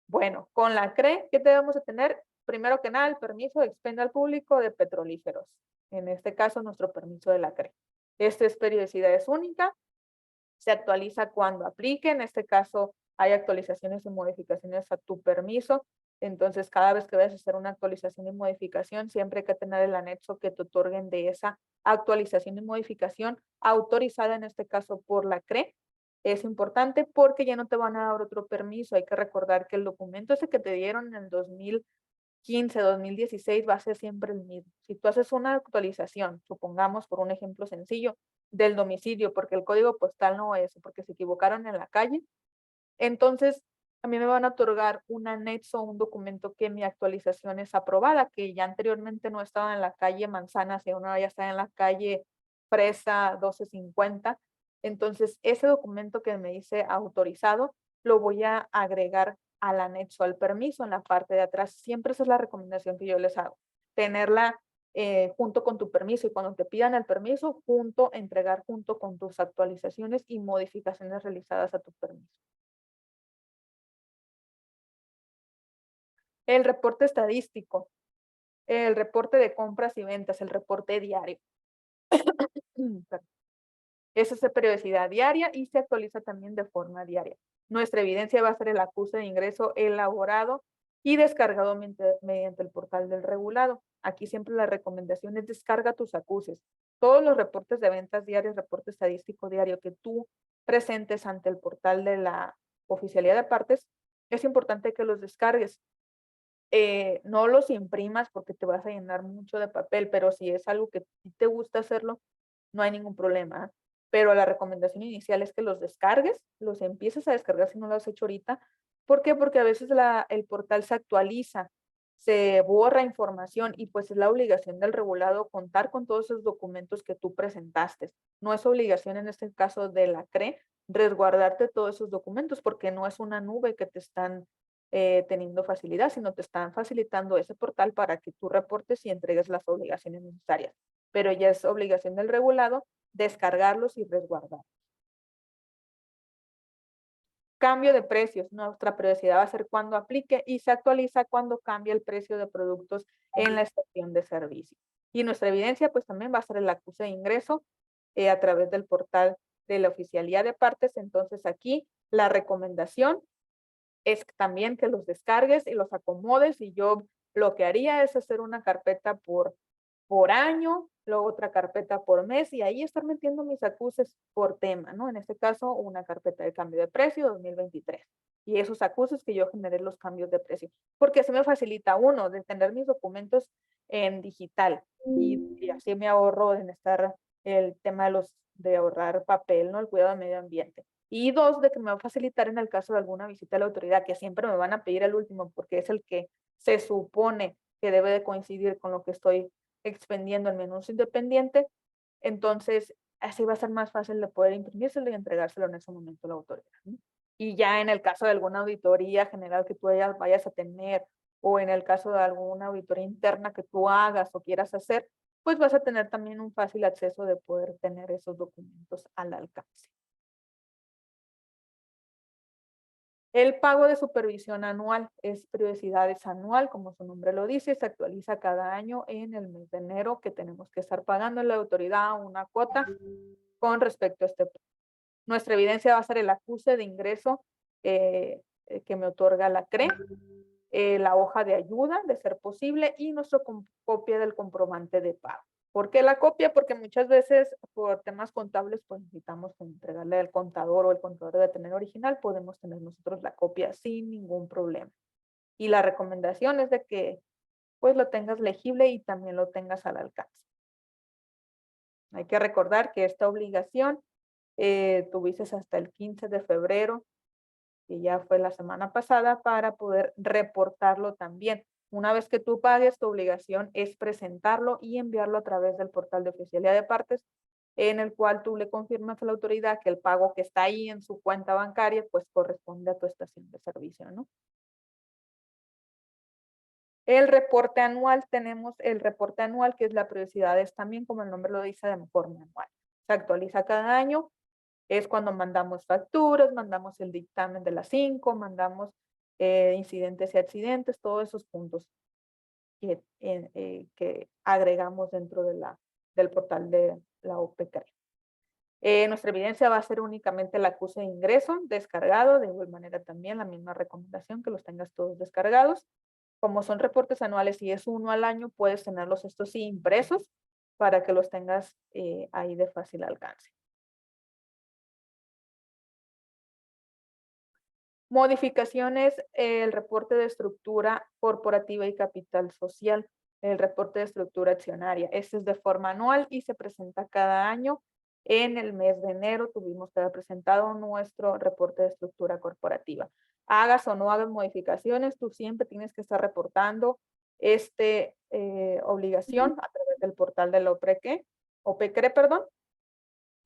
Bueno, con la CRE, ¿qué debemos de tener? Primero que nada, el permiso de expendio al público de petrolíferos. En este caso, nuestro permiso de la CRE. Esta es periodicidad es única, se actualiza cuando aplique. En este caso, hay actualizaciones y modificaciones a tu permiso. Entonces, cada vez que vayas a hacer una actualización y modificación, siempre hay que tener el anexo que te otorguen de esa actualización y modificación autorizada, en este caso, por la CRE. Es importante porque ya no te van a dar otro permiso. Hay que recordar que el documento ese que te dieron en el 2015, 2016 va a ser siempre el mismo. Si tú haces una actualización, supongamos por un ejemplo sencillo, del domicilio, porque el código postal no es, porque se equivocaron en la calle, entonces a mí me van a otorgar un anexo, un documento que mi actualización es aprobada, que ya anteriormente no estaba en la calle Manzana, sino ahora ya está en la calle Fresa 1250. Entonces, ese documento que me dice autorizado, lo voy a agregar al anexo, al permiso en la parte de atrás. Siempre esa es la recomendación que yo les hago. Tenerla junto con tu permiso, y cuando te pidan el permiso, entregar junto con tus actualizaciones y modificaciones realizadas a tu permiso. El reporte estadístico, el reporte de compras y ventas, el reporte diario. Esa es de periodicidad diaria y se actualiza también de forma diaria. Nuestra evidencia va a ser el acuse de ingreso elaborado y descargado mediante el portal del regulado. Aquí siempre la recomendación es descarga tus acuses. Todos los reportes de ventas diarios, reporte estadístico diario que tú presentes ante el portal de la oficialía de partes, es importante que los descargues. No los imprimas porque te vas a llenar mucho de papel, pero si es algo que te gusta hacerlo, no hay ningún problema. Pero la recomendación inicial es que los descargues, los empieces a descargar si no lo has hecho ahorita. ¿Por qué? Porque a veces el portal se actualiza, se borra información y pues es la obligación del regulado contar con todos esos documentos que tú presentaste. No es obligación en este caso de la CRE resguardarte todos esos documentos porque no es una nube que te están teniendo facilidad, sino te están facilitando ese portal para que tú reportes y entregues las obligaciones necesarias. Pero ya es obligación del regulado descargarlos y resguardar. Cambio de precios. Nuestra periodicidad va a ser cuando aplique y se actualiza cuando cambia el precio de productos en la estación de servicio. Y nuestra evidencia pues también va a ser el acuse de ingreso a través del portal de la oficialía de partes. Entonces aquí la recomendación es también que los descargues y los acomodes, y yo lo que haría es hacer una carpeta por año, luego otra carpeta por mes, y ahí estar metiendo mis acuses por tema, ¿no? En este caso, una carpeta de cambio de precio 2023. Y esos acuses que yo generé los cambios de precio. Porque así me facilita uno, de tener mis documentos en digital. Y así me ahorro en estar el tema de ahorrar papel, ¿no? El cuidado del medio ambiente. Y dos, de que me va a facilitar en el caso de alguna visita a la autoridad, que siempre me van a pedir el último, porque es el que se supone que debe de coincidir con lo que estoy expendiendo el menú independiente. Entonces, así va a ser más fácil de poder imprimírselo y entregárselo en ese momento a la autoridad, ¿no? Y ya en el caso de alguna auditoría general que tú vayas a tener, o en el caso de alguna auditoría interna que tú hagas o quieras hacer, pues vas a tener también un fácil acceso de poder tener esos documentos al alcance. El pago de supervisión anual es periodicidad anual, como su nombre lo dice, se actualiza cada año en el mes de enero, que tenemos que estar pagando en la autoridad una cuota con respecto a este. Nuestra evidencia va a ser el acuse de ingreso que me otorga la CRE, la hoja de ayuda, de ser posible, y nuestra copia del comprobante de pago. ¿Por qué la copia? Porque muchas veces por temas contables pues necesitamos entregarle al contador, o el contador debe tener original, podemos tener nosotros la copia sin ningún problema. Y la recomendación es de que pues lo tengas legible y también lo tengas al alcance. Hay que recordar que esta obligación Tuviste hasta el 15 de febrero, que ya fue la semana pasada, para poder reportarlo también. Una vez que tú pagues, tu obligación es presentarlo y enviarlo a través del portal de oficialidad de partes, en el cual tú le confirmas a la autoridad que el pago que está ahí en su cuenta bancaria, pues corresponde a tu estación de servicio, ¿no? El reporte anual, tenemos el reporte anual, que es la periodicidad, es también, como el nombre lo dice, de forma anual. Se actualiza cada año, es cuando mandamos facturas, mandamos el dictamen de las 5, mandamos incidentes y accidentes, todos esos puntos que agregamos dentro de del portal de la OPCRE. Nuestra evidencia va a ser únicamente el acuse de ingreso descargado, de igual manera también la misma recomendación que los tengas todos descargados. Como son reportes anuales y es uno al año, puedes tenerlos estos sí impresos para que los tengas ahí de fácil alcance. Modificaciones, el reporte de estructura corporativa y capital social, el reporte de estructura accionaria. Este es de forma anual y se presenta cada año. En el mes de enero tuvimos que haber presentado nuestro reporte de estructura corporativa. Hagas o no hagas modificaciones, tú siempre tienes que estar reportando obligación a través del portal de la OPCRE, perdón,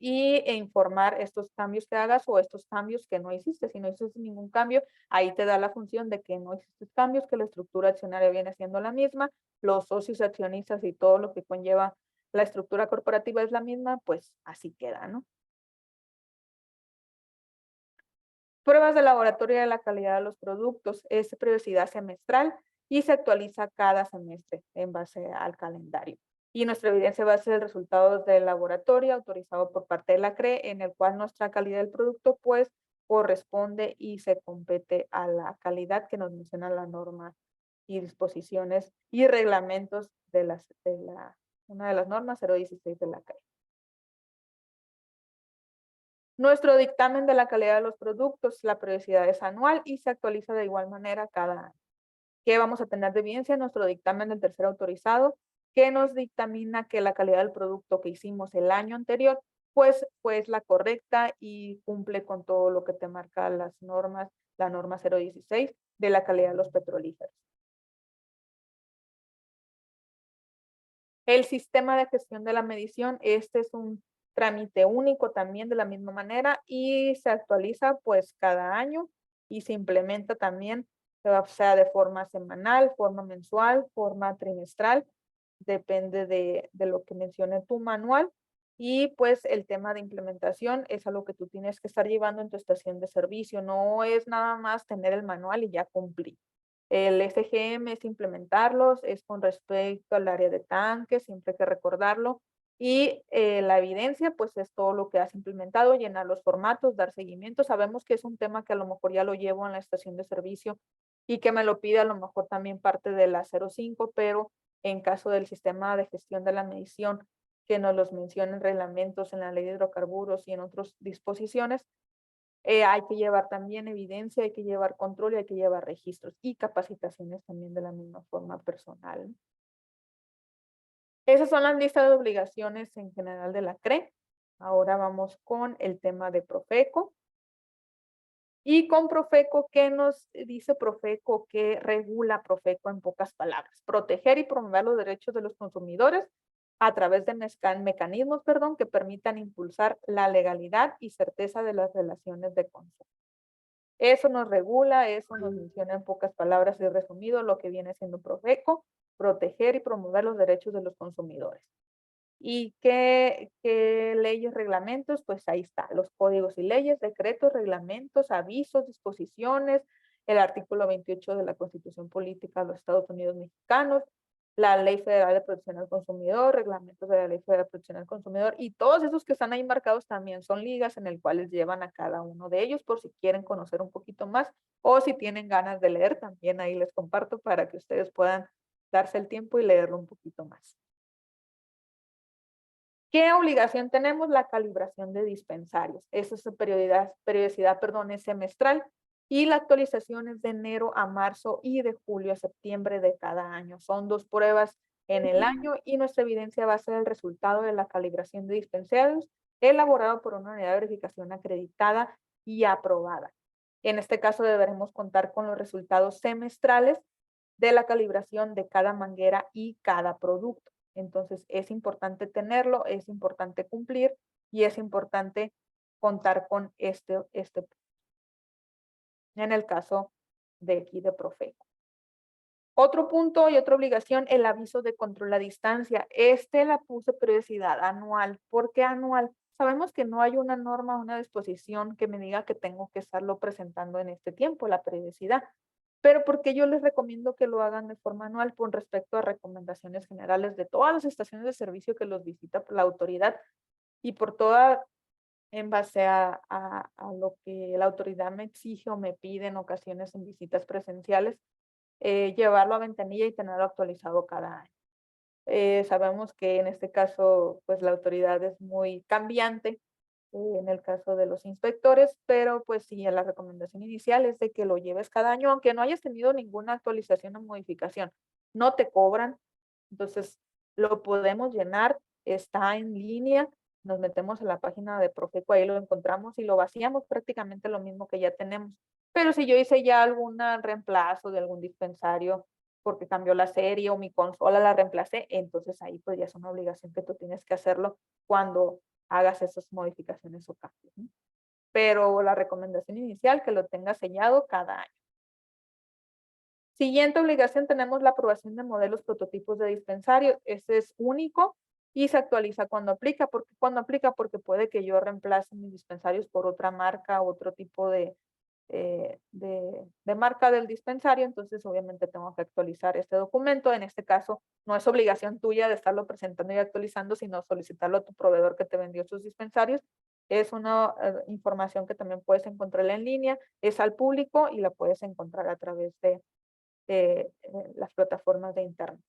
e informar estos cambios que hagas o estos cambios que no hiciste. Si no hiciste ningún cambio, ahí te da la función de que no hiciste cambios, que la estructura accionaria viene siendo la misma, los socios accionistas y todo lo que conlleva la estructura corporativa es la misma, pues así queda, ¿no? Pruebas de laboratorio de la calidad de los productos, es periodicidad semestral y se actualiza cada semestre en base al calendario. Y nuestra evidencia va a ser el resultado del laboratorio autorizado por parte de la CRE, en el cual nuestra calidad del producto pues corresponde y se compete a la calidad que nos menciona la norma y disposiciones y reglamentos de una de las normas 016 de la CRE. Nuestro dictamen de la calidad de los productos, la periodicidad es anual y se actualiza de igual manera cada año. ¿Qué vamos a tener de evidencia? Nuestro dictamen del tercer autorizado, que nos dictamina que la calidad del producto que hicimos el año anterior, pues la correcta y cumple con todo lo que te marca las normas, la norma 016 de la calidad de los petrolíferos. El sistema de gestión de la medición, este es un trámite único también de la misma manera y se actualiza pues cada año y se implementa también, sea de forma semanal, forma mensual, forma trimestral, depende de lo que mencione tu manual. Y pues el tema de implementación es algo que tú tienes que estar llevando en tu estación de servicio, no es nada más tener el manual y ya cumplir. El SGM es implementarlos, es con respecto al área de tanques, siempre hay que recordarlo. Y la evidencia, pues es todo lo que has implementado, llenar los formatos, dar seguimiento. Sabemos que es un tema que a lo mejor ya lo llevo en la estación de servicio y que me lo pide a lo mejor también parte de la 05, pero en caso del sistema de gestión de la medición, que nos los mencionen reglamentos en la ley de hidrocarburos y en otras disposiciones, hay que llevar también evidencia, hay que llevar control y hay que llevar registros y capacitaciones también de la misma forma personal. Esas son las listas de obligaciones en general de la CRE. Ahora vamos con el tema de Profeco. Y con Profeco, ¿qué nos dice Profeco? ¿Qué regula Profeco en pocas palabras? Proteger y promover los derechos de los consumidores a través de mecanismos, que permitan impulsar la legalidad y certeza de las relaciones de consumo. Eso nos regula, eso nos menciona en pocas palabras y resumido lo que viene siendo Profeco, proteger y promover los derechos de los consumidores. ¿Y qué leyes, reglamentos? Pues ahí está, los códigos y leyes, decretos, reglamentos, avisos, disposiciones, el artículo 28 de la Constitución Política de los Estados Unidos Mexicanos, la Ley Federal de Protección al Consumidor, reglamentos de la Ley Federal de Protección al Consumidor, y todos esos que están ahí marcados también son ligas en el cuales llevan a cada uno de ellos por si quieren conocer un poquito más o si tienen ganas de leer, también ahí les comparto para que ustedes puedan darse el tiempo y leerlo un poquito más. ¿Qué obligación tenemos? La calibración de dispensarios. Esa es periodicidad, es semestral y la actualización es de enero a marzo y de julio a septiembre de cada año. Son 2 pruebas en el año y nuestra evidencia va a ser el resultado de la calibración de dispensarios elaborado por una unidad de verificación acreditada y aprobada. En este caso deberemos contar con los resultados semestrales de la calibración de cada manguera y cada producto. Entonces es importante tenerlo, es importante cumplir y es importante contar con este en el caso de aquí de Profeco. Otro punto y otra obligación, el aviso de control a distancia. La puse periodicidad anual. ¿Por qué anual? Sabemos que no hay una norma, una disposición que me diga que tengo que estarlo presentando en este tiempo, la periodicidad. Pero porque yo les recomiendo que lo hagan de forma anual con respecto a recomendaciones generales de todas las estaciones de servicio que los visita la autoridad y por toda, en base a lo que la autoridad me exige o me pide en ocasiones en visitas presenciales, llevarlo a ventanilla y tenerlo actualizado cada año. Sabemos que en este caso, pues la autoridad es muy cambiante en el caso de los inspectores, pero pues sí, la recomendación inicial es de que lo lleves cada año, aunque no hayas tenido ninguna actualización o modificación. No te cobran, entonces lo podemos llenar, está en línea, nos metemos a la página de Profeco, ahí lo encontramos y lo vaciamos prácticamente lo mismo que ya tenemos. Pero si yo hice ya algún reemplazo de algún dispensario porque cambió la serie o mi consola la reemplacé, entonces ahí pues ya es una obligación que tú tienes que hacerlo cuando hagas esas modificaciones o cambios, ¿no? Pero la recomendación inicial, que lo tengas sellado cada año. Siguiente obligación, tenemos la aprobación de modelos prototipos de dispensario. Este es único y se actualiza cuando aplica. ¿Por qué cuando aplica? Porque puede que yo reemplace mis dispensarios por otra marca, otro tipo de marca del dispensario, entonces obviamente tengo que actualizar este documento. En este caso, no es obligación tuya de estarlo presentando y actualizando, sino solicitarlo a tu proveedor que te vendió sus dispensarios. Es una información que también puedes encontrar en línea, es al público y la puedes encontrar a través de las plataformas de internet.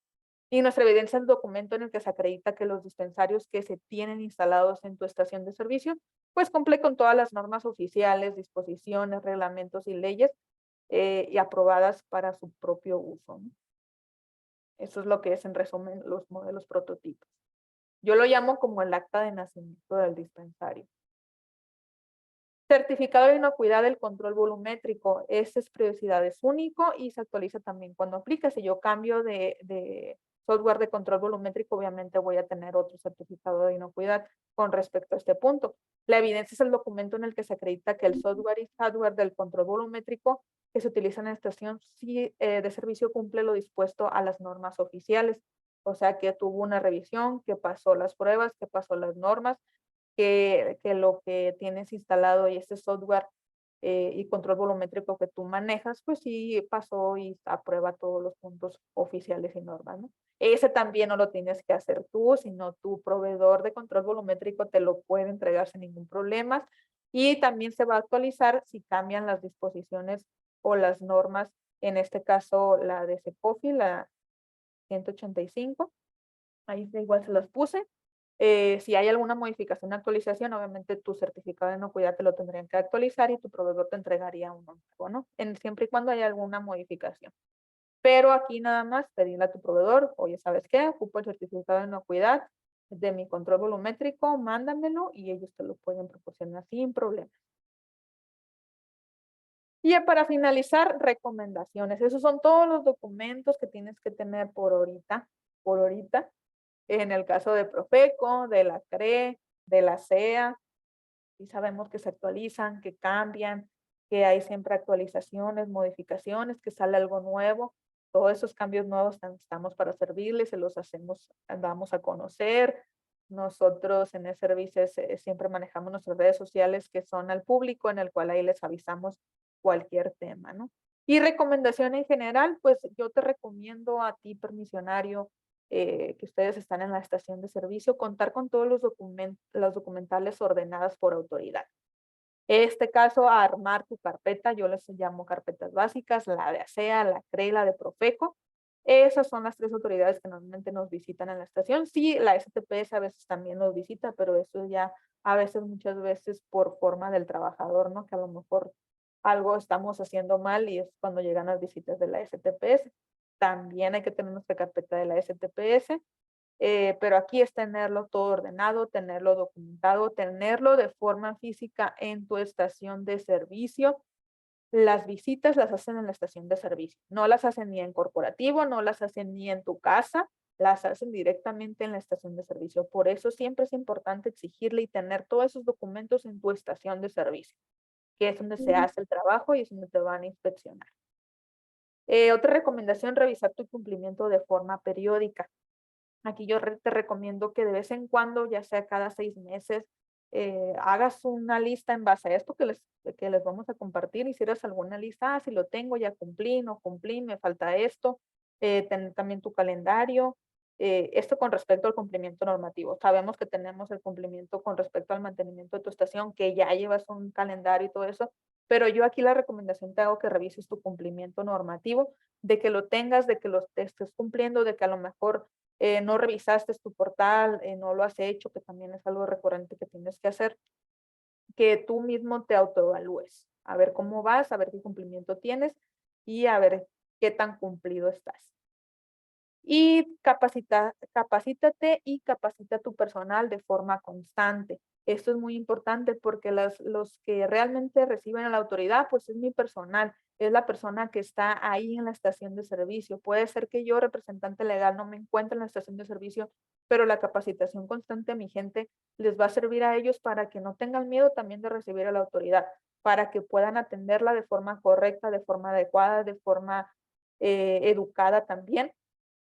Y nuestra evidencia es el documento en el que se acredita que los dispensarios que se tienen instalados en tu estación de servicio, pues cumple con todas las normas oficiales, disposiciones, reglamentos y leyes y aprobadas para su propio uso, ¿no? Eso es lo que es en resumen los modelos prototipos. Yo lo llamo como el acta de nacimiento del dispensario. Certificado de inocuidad del control volumétrico. Este es periodicidad, es único y se actualiza también cuando aplica. Si yo cambio de software de control volumétrico, obviamente voy a tener otro certificado de inocuidad con respecto a este punto. La evidencia es el documento en el que se acredita que el software y hardware del control volumétrico que se utiliza en la estación de servicio cumple lo dispuesto a las normas oficiales. O sea, que tuvo una revisión, que pasó las pruebas, que pasó las normas, que lo que tienes instalado y este software y control volumétrico que tú manejas, pues sí pasó y aprueba todos los puntos oficiales y normas, ¿no? Ese también no lo tienes que hacer tú, sino tu proveedor de control volumétrico te lo puede entregar sin ningún problema. Y también se va a actualizar si cambian las disposiciones o las normas, en este caso la de CEPOFI, la 185. Ahí igual se las puse. Si hay alguna modificación o actualización, obviamente tu certificado de inocuidad te lo tendrían que actualizar y tu proveedor te entregaría uno nuevo, ¿no? Siempre y cuando haya alguna modificación. Pero aquí nada más pedirle a tu proveedor, oye, ¿sabes qué? Ocupo el certificado de inocuidad de mi control volumétrico, mándamelo y ellos te lo pueden proporcionar sin problemas. Y ya para finalizar, recomendaciones. Esos son todos los documentos que tienes que tener por ahorita. En el caso de Profeco, de la CRE, de la SEA, y sabemos que se actualizan, que cambian, que hay siempre actualizaciones, modificaciones, que sale algo nuevo. Todos esos cambios nuevos estamos para servirles, se los hacemos, damos a conocer. Nosotros en el servicio siempre manejamos nuestras redes sociales que son al público, en el cual ahí les avisamos cualquier tema, ¿no? Y recomendación en general, pues yo te recomiendo a ti, permisionario, que ustedes están en la estación de servicio, contar con todos los documentales ordenadas por autoridad. En este caso, armar tu carpeta, yo les llamo carpetas básicas, la de ASEA, la CRE, la de Profeco. Esas son las 3 autoridades que normalmente nos visitan en la estación. Sí, la STPS a veces también nos visita, pero eso ya a veces, muchas veces por forma del trabajador, ¿no? Que a lo mejor algo estamos haciendo mal y es cuando llegan las visitas de la STPS. También hay que tener nuestra carpeta de la STPS. pero aquí es tenerlo todo ordenado, tenerlo documentado, tenerlo de forma física en tu estación de servicio. Las visitas las hacen en la estación de servicio, no las hacen ni en corporativo, no las hacen ni en tu casa, las hacen directamente en la estación de servicio. Por eso siempre es importante exigirle y tener todos esos documentos en tu estación de servicio, que es donde se hace el trabajo y es donde te van a inspeccionar. Otra recomendación, revisar tu cumplimiento de forma periódica. Aquí yo te recomiendo que de vez en cuando, ya sea cada 6 meses, hagas una lista en base a esto que les vamos a compartir. Hicieras alguna lista, si lo tengo, ya cumplí, no cumplí, me falta esto. Tener también tu calendario. Esto con respecto al cumplimiento normativo. Sabemos que tenemos el cumplimiento con respecto al mantenimiento de tu estación, que ya llevas un calendario y todo eso, pero yo aquí la recomendación te hago que revises tu cumplimiento normativo, de que lo tengas, de que te estés cumpliendo, de que a lo mejor no revisaste tu portal, no lo has hecho, que también es algo recurrente que tienes que hacer, que tú mismo te autoevalúes, a ver cómo vas, a ver qué cumplimiento tienes y a ver qué tan cumplido estás. Y capacítate y capacita a tu personal de forma constante. Esto es muy importante porque los que realmente reciben a la autoridad, pues es mi personal, es la persona que está ahí en la estación de servicio. Puede ser que yo, representante legal, no me encuentre en la estación de servicio, pero la capacitación constante a mi gente les va a servir a ellos para que no tengan miedo también de recibir a la autoridad, para que puedan atenderla de forma correcta, de forma adecuada, de forma educada también,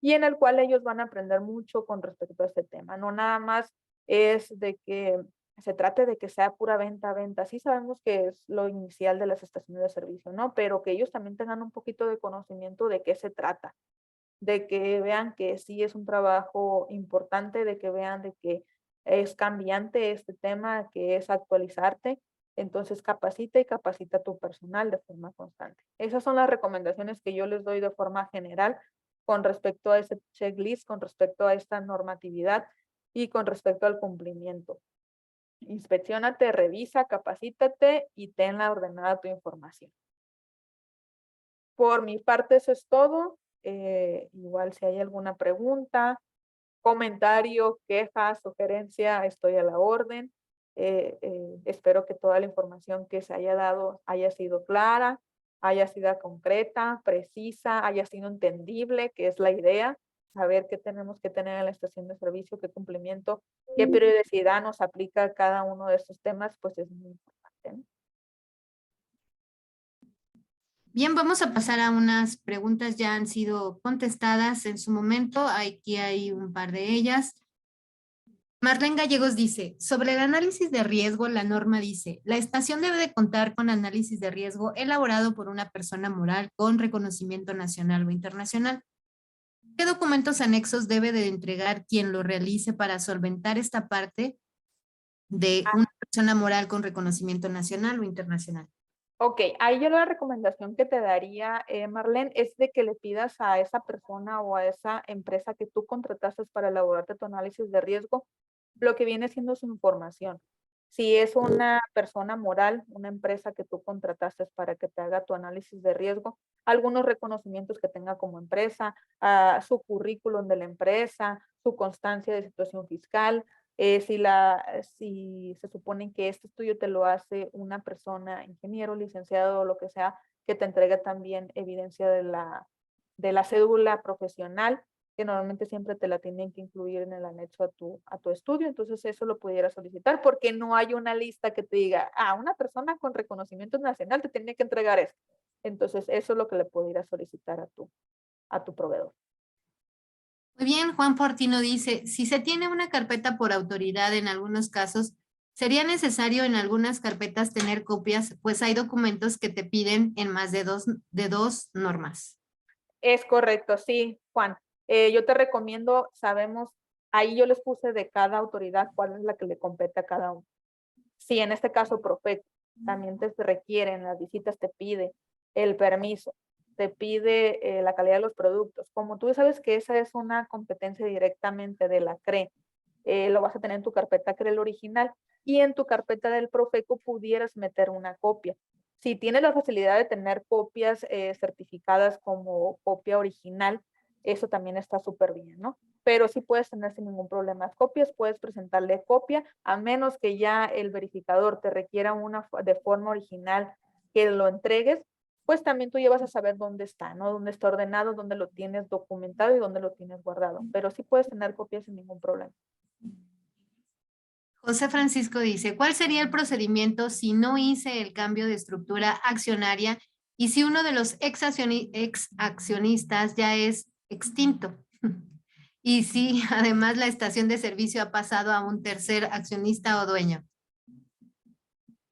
y en el cual ellos van a aprender mucho con respecto a este tema. No nada más es de que se trate de que sea pura venta, venta. Sí sabemos que es lo inicial de las estaciones de servicio, ¿no? Pero que ellos también tengan un poquito de conocimiento de qué se trata, de que vean que sí es un trabajo importante, de que vean de que es cambiante este tema, que es actualizarte. Entonces capacita y capacita a tu personal de forma constante. Esas son las recomendaciones que yo les doy de forma general con respecto a ese checklist, con respecto a esta normatividad y con respecto al cumplimiento. Inspecciónate, revisa, capacítate y tenla ordenada tu información. Por mi parte eso es todo. Igual si hay alguna pregunta, comentario, queja, sugerencia, estoy a la orden. Espero que toda la información que se haya dado haya sido clara, haya sido concreta, precisa, haya sido entendible, que es la idea, saber qué tenemos que tener en la estación de servicio, qué cumplimiento, qué periodicidad nos aplica a cada uno de estos temas, pues es muy importante, ¿no? Bien, vamos a pasar a unas preguntas ya han sido contestadas en su momento. Aquí hay un par de ellas. Marlene Gallegos dice, sobre el análisis de riesgo, la norma dice, la estación debe de contar con análisis de riesgo elaborado por una persona moral con reconocimiento nacional o internacional. ¿Qué documentos anexos debe de entregar quien lo realice para solventar esta parte de una persona moral con reconocimiento nacional o internacional? Ok, ahí yo la recomendación que te daría, Marlene, es de que le pidas a esa persona o a esa empresa que tú contrataste para elaborarte tu análisis de riesgo, lo que viene siendo su información. Si es una persona moral, una empresa que tú contrataste para que te haga tu análisis de riesgo, algunos reconocimientos que tenga como empresa, su currículum de la empresa, su constancia de situación fiscal, si se supone que este estudio te lo hace una persona, ingeniero, licenciado o lo que sea, que te entrega también evidencia de la cédula profesional, que normalmente siempre te la tienen que incluir en el anexo a tu estudio. Entonces eso lo pudieras solicitar porque no hay una lista que te diga, una persona con reconocimiento nacional te tiene que entregar esto. Entonces eso es lo que le pudieras solicitar a tu proveedor. Muy bien, Juan Fortino dice, si se tiene una carpeta por autoridad en algunos casos, sería necesario en algunas carpetas tener copias, pues hay documentos que te piden en más de dos normas. Es correcto, sí, Juan. Yo te recomiendo, sabemos, ahí yo les puse de cada autoridad cuál es la que le compete a cada uno. Si en este caso Profeco también te requieren, las visitas te pide el permiso, te pide la calidad de los productos. Como tú sabes que esa es una competencia directamente de la CRE, lo vas a tener en tu carpeta CRE el original y en tu carpeta del Profeco pudieras meter una copia. Si tienes la facilidad de tener copias certificadas como copia original, eso también está súper bien, ¿no? Pero sí puedes tener sin ningún problema copias, puedes presentarle copia, a menos que ya el verificador te requiera una de forma original que lo entregues, pues también tú llevas a saber dónde está, ¿no? Dónde está ordenado, dónde lo tienes documentado y dónde lo tienes guardado. Pero sí puedes tener copias sin ningún problema. José Francisco dice, ¿cuál sería el procedimiento si no hice el cambio de estructura accionaria y si uno de los ex accionistas ya es extinto? Y si además la estación de servicio ha pasado a un tercer accionista o dueño.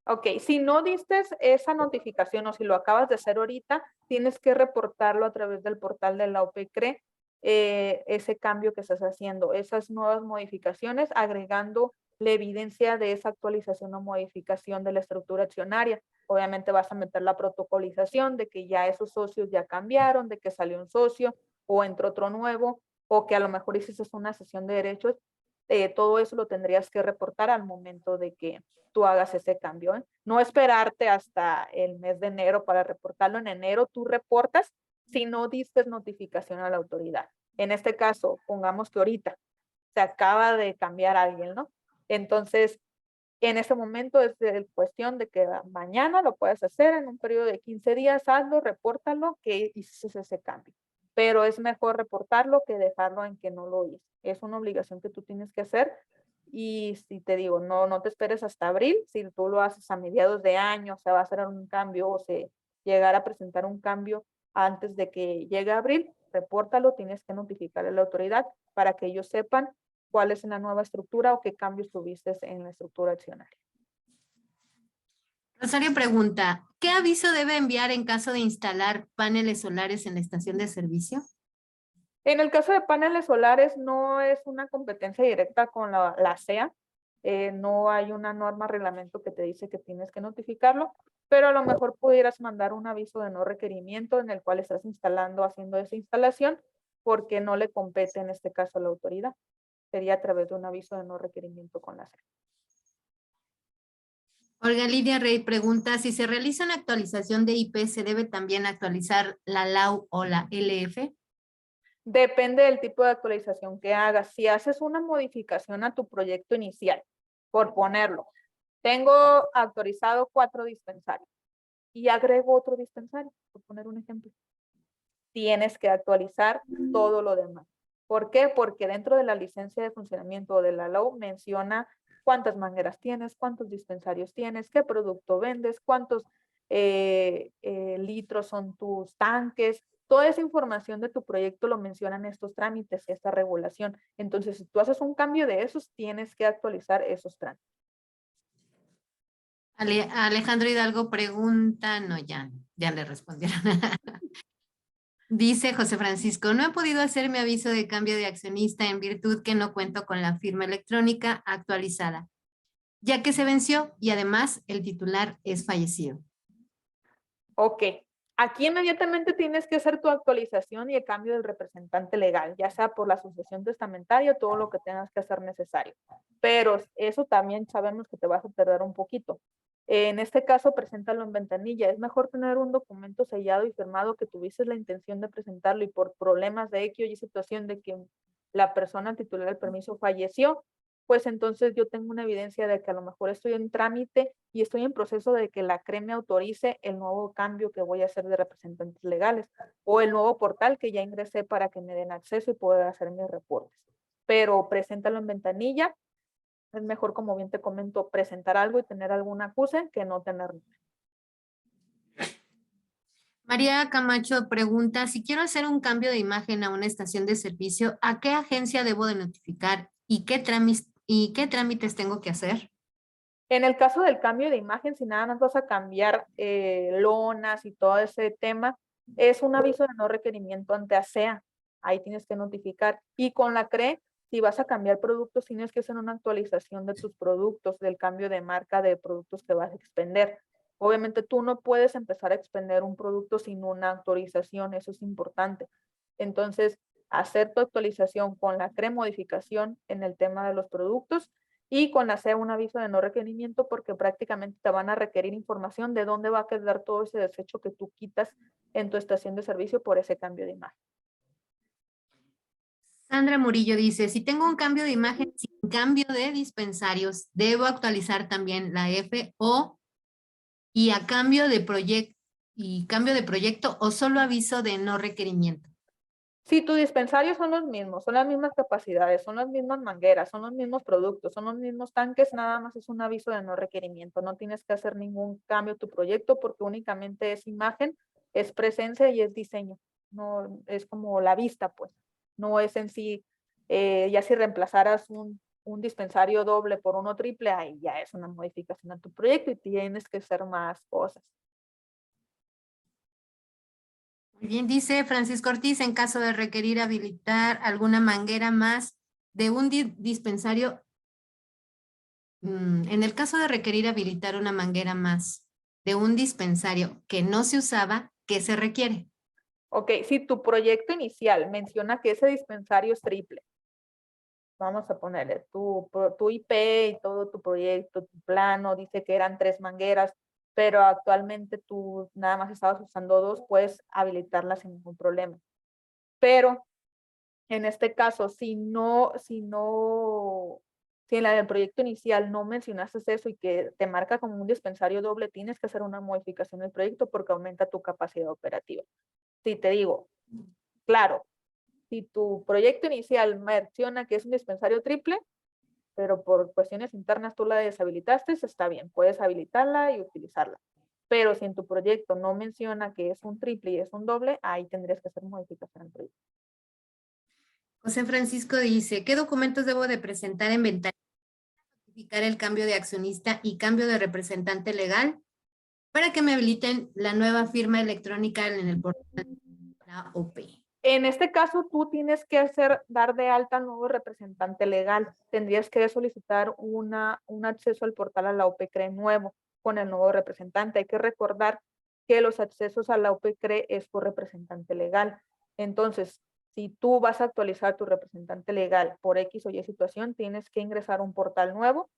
Ok, si no diste esa notificación o si lo acabas de hacer ahorita, tienes que reportarlo a través del portal de la OPCRE, ese cambio que estás haciendo, esas nuevas modificaciones, agregando la evidencia de esa actualización o modificación de la estructura accionaria. Obviamente vas a meter la protocolización de que ya esos socios ya cambiaron, de que salió un socio o entró otro nuevo, o que a lo mejor hiciste una cesión de derechos. Todo eso lo tendrías que reportar al momento de que tú hagas ese cambio, ¿eh? No esperarte hasta el mes de enero para reportarlo. En enero tú reportas si no diste notificación a la autoridad. En este caso, pongamos que ahorita se acaba de cambiar alguien, ¿no? Entonces, en ese momento es cuestión de que mañana lo puedes hacer en un periodo de 15 días, hazlo, repórtalo que hiciste ese cambio. Pero es mejor reportarlo que dejarlo en que no lo hice. Es una obligación que tú tienes que hacer. Y si te digo, no te esperes hasta abril, si tú lo haces a mediados de año, se va a hacer un cambio o se llegará a presentar un cambio antes de que llegue abril, repórtalo, tienes que notificar a la autoridad para que ellos sepan cuál es la nueva estructura o qué cambios tuviste en la estructura accionaria. Rosario pregunta, ¿qué aviso debe enviar en caso de instalar paneles solares en la estación de servicio? En el caso de paneles solares no es una competencia directa con la SEA, no hay una norma reglamento que te dice que tienes que notificarlo, pero a lo mejor pudieras mandar un aviso de no requerimiento en el cual estás haciendo esa instalación, porque no le compete en este caso a la autoridad. Sería a través de un aviso de no requerimiento con la SEA. Olga Lidia Rey pregunta, si se realiza una actualización de IP, ¿se debe también actualizar la LAU o la LF? Depende del tipo de actualización que hagas. Si haces una modificación a tu proyecto inicial, por ponerlo, tengo autorizado 4 dispensarios y agrego otro dispensario, por poner un ejemplo. Tienes que actualizar todo lo demás. ¿Por qué? Porque dentro de la licencia de funcionamiento de la LAU menciona cuántas mangueras tienes, cuántos dispensarios tienes, qué producto vendes, cuántos litros son tus tanques. Toda esa información de tu proyecto lo mencionan estos trámites, esta regulación. Entonces, si tú haces un cambio de esos, tienes que actualizar esos trámites. Alejandro Hidalgo pregunta, no, ya le respondieron. Dice José Francisco, no he podido hacer mi aviso de cambio de accionista en virtud que no cuento con la firma electrónica actualizada, ya que se venció y además el titular es fallecido. Ok, aquí inmediatamente tienes que hacer tu actualización y el cambio del representante legal, ya sea por la sucesión testamentaria o todo lo que tengas que hacer necesario. Pero eso también sabemos que te vas a tardar un poquito. En este caso, preséntalo en ventanilla. Es mejor tener un documento sellado y firmado que tuviste la intención de presentarlo y por problemas de X o Y situación de que la persona titular del permiso falleció, pues entonces yo tengo una evidencia de que a lo mejor estoy en trámite y estoy en proceso de que la CRE me autorice el nuevo cambio que voy a hacer de representantes legales o el nuevo portal que ya ingresé para que me den acceso y poder hacer mis reportes. Pero preséntalo en ventanilla. Es mejor, como bien te comento, presentar algo y tener alguna acusa que no tener nada. María Camacho pregunta, si quiero hacer un cambio de imagen a una estación de servicio, ¿a qué agencia debo de notificar y qué trámites tengo que hacer? En el caso del cambio de imagen, si nada más vas a cambiar lonas y todo ese tema, es un aviso de no requerimiento ante ASEA. Ahí tienes que notificar. Y con la CRE, si vas a cambiar productos, tienes que hacer una actualización de tus productos, del cambio de marca de productos que vas a expender. Obviamente tú no puedes empezar a expender un producto sin una autorización, eso es importante. Entonces, hacer tu actualización con la CRE, modificación en el tema de los productos, y con la SEA un aviso de no requerimiento, porque prácticamente te van a requerir información de dónde va a quedar todo ese desecho que tú quitas en tu estación de servicio por ese cambio de imagen. Sandra Murillo dice, si tengo un cambio de imagen sin cambio de dispensarios, ¿debo actualizar también la FO y a cambio de proyecto o solo aviso de no requerimiento? Si tus dispensarios son los mismos, son las mismas capacidades, son las mismas mangueras, son los mismos productos, son los mismos tanques, nada más es un aviso de no requerimiento. No tienes que hacer ningún cambio a tu proyecto porque únicamente es imagen, es presencia y es diseño. No es como la vista, pues. No es en sí, ya si reemplazaras un dispensario doble por uno triple, ahí ya es una modificación a tu proyecto y tienes que hacer más cosas. Muy bien, dice Francisco Ortiz, en caso de requerir habilitar alguna manguera más de un dispensario, en el caso de requerir habilitar una manguera más de un dispensario que no se usaba, ¿qué se requiere? Ok, si tu proyecto inicial menciona que ese dispensario es triple, vamos a ponerle tu IP y todo tu proyecto, tu plano, dice que eran 3 mangueras, pero actualmente tú nada más estabas usando 2, puedes habilitarlas sin ningún problema. Pero en este caso, si en la del proyecto inicial no mencionaste eso y que te marca como un dispensario doble, tienes que hacer una modificación del proyecto porque aumenta tu capacidad operativa. Si te digo, claro, si tu proyecto inicial menciona que es un dispensario triple, pero por cuestiones internas tú la deshabilitaste, está bien, puedes habilitarla y utilizarla. Pero si en tu proyecto no menciona que es un triple y es un doble, ahí tendrías que hacer modificación al proyecto. José Francisco dice, ¿qué documentos debo de presentar en inventario para justificar el cambio de accionista y cambio de representante legal para que me habiliten la nueva firma electrónica en el portal de la OP? En este caso, tú tienes que dar de alta al nuevo representante legal. Tendrías que solicitar un acceso al portal a la OPCRE nuevo con el nuevo representante. Hay que recordar que los accesos a la OPCRE es por representante legal. Entonces, si tú vas a actualizar tu representante legal por X o Y situación, tienes que ingresar a un portal nuevo,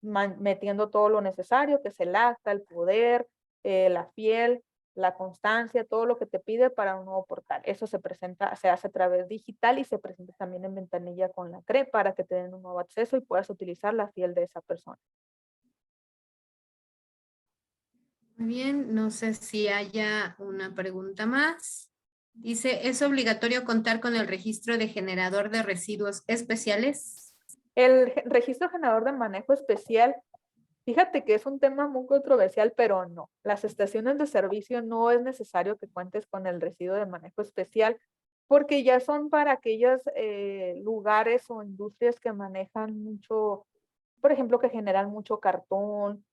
metiendo todo lo necesario, que es el acta, el poder, la fiel, la constancia, todo lo que te pide para un nuevo portal. Eso se presenta, se hace a través digital y se presenta también en ventanilla con la CRE para que te den un nuevo acceso y puedas utilizar la fiel de esa persona. Muy bien, no sé si haya una pregunta más. Dice, ¿es obligatorio contar con el registro de generador de residuos especiales? El registro generador de manejo especial, fíjate que es un tema muy controversial, pero no. Las estaciones de servicio no es necesario que cuentes con el residuo de manejo especial porque ya son para aquellos lugares o industrias que manejan mucho, por ejemplo, que generan mucho cartón,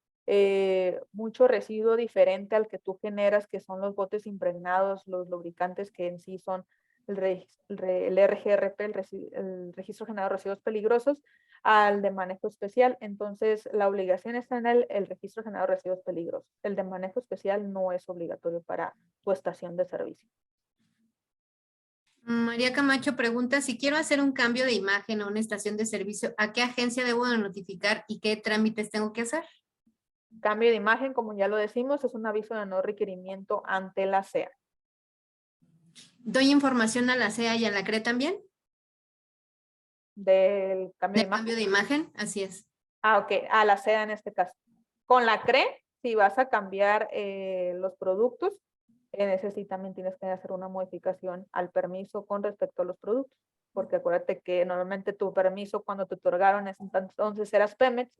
mucho residuo diferente al que tú generas, que son los botes impregnados, los lubricantes que en sí son el RGRP, el Registro Generado de Residuos Peligrosos, al de manejo especial. Entonces, la obligación está en el Registro Generado de Residuos Peligrosos. El de manejo especial no es obligatorio para tu estación de servicio. María Camacho pregunta, si quiero hacer un cambio de imagen a una estación de servicio, ¿a qué agencia debo de notificar y qué trámites tengo que hacer? Cambio de imagen, como ya lo decimos, es un aviso de no requerimiento ante la SEA. ¿Doy información a la CEA y a la CRE también? Del cambio de ¿Del imagen. cambio de imagen? Así es. Ah, ok, a la SEA en este caso. Con la CRE, si vas a cambiar los productos, en ese sí también tienes que hacer una modificación al permiso con respecto a los productos, porque acuérdate que normalmente tu permiso cuando te otorgaron entonces eras Pemex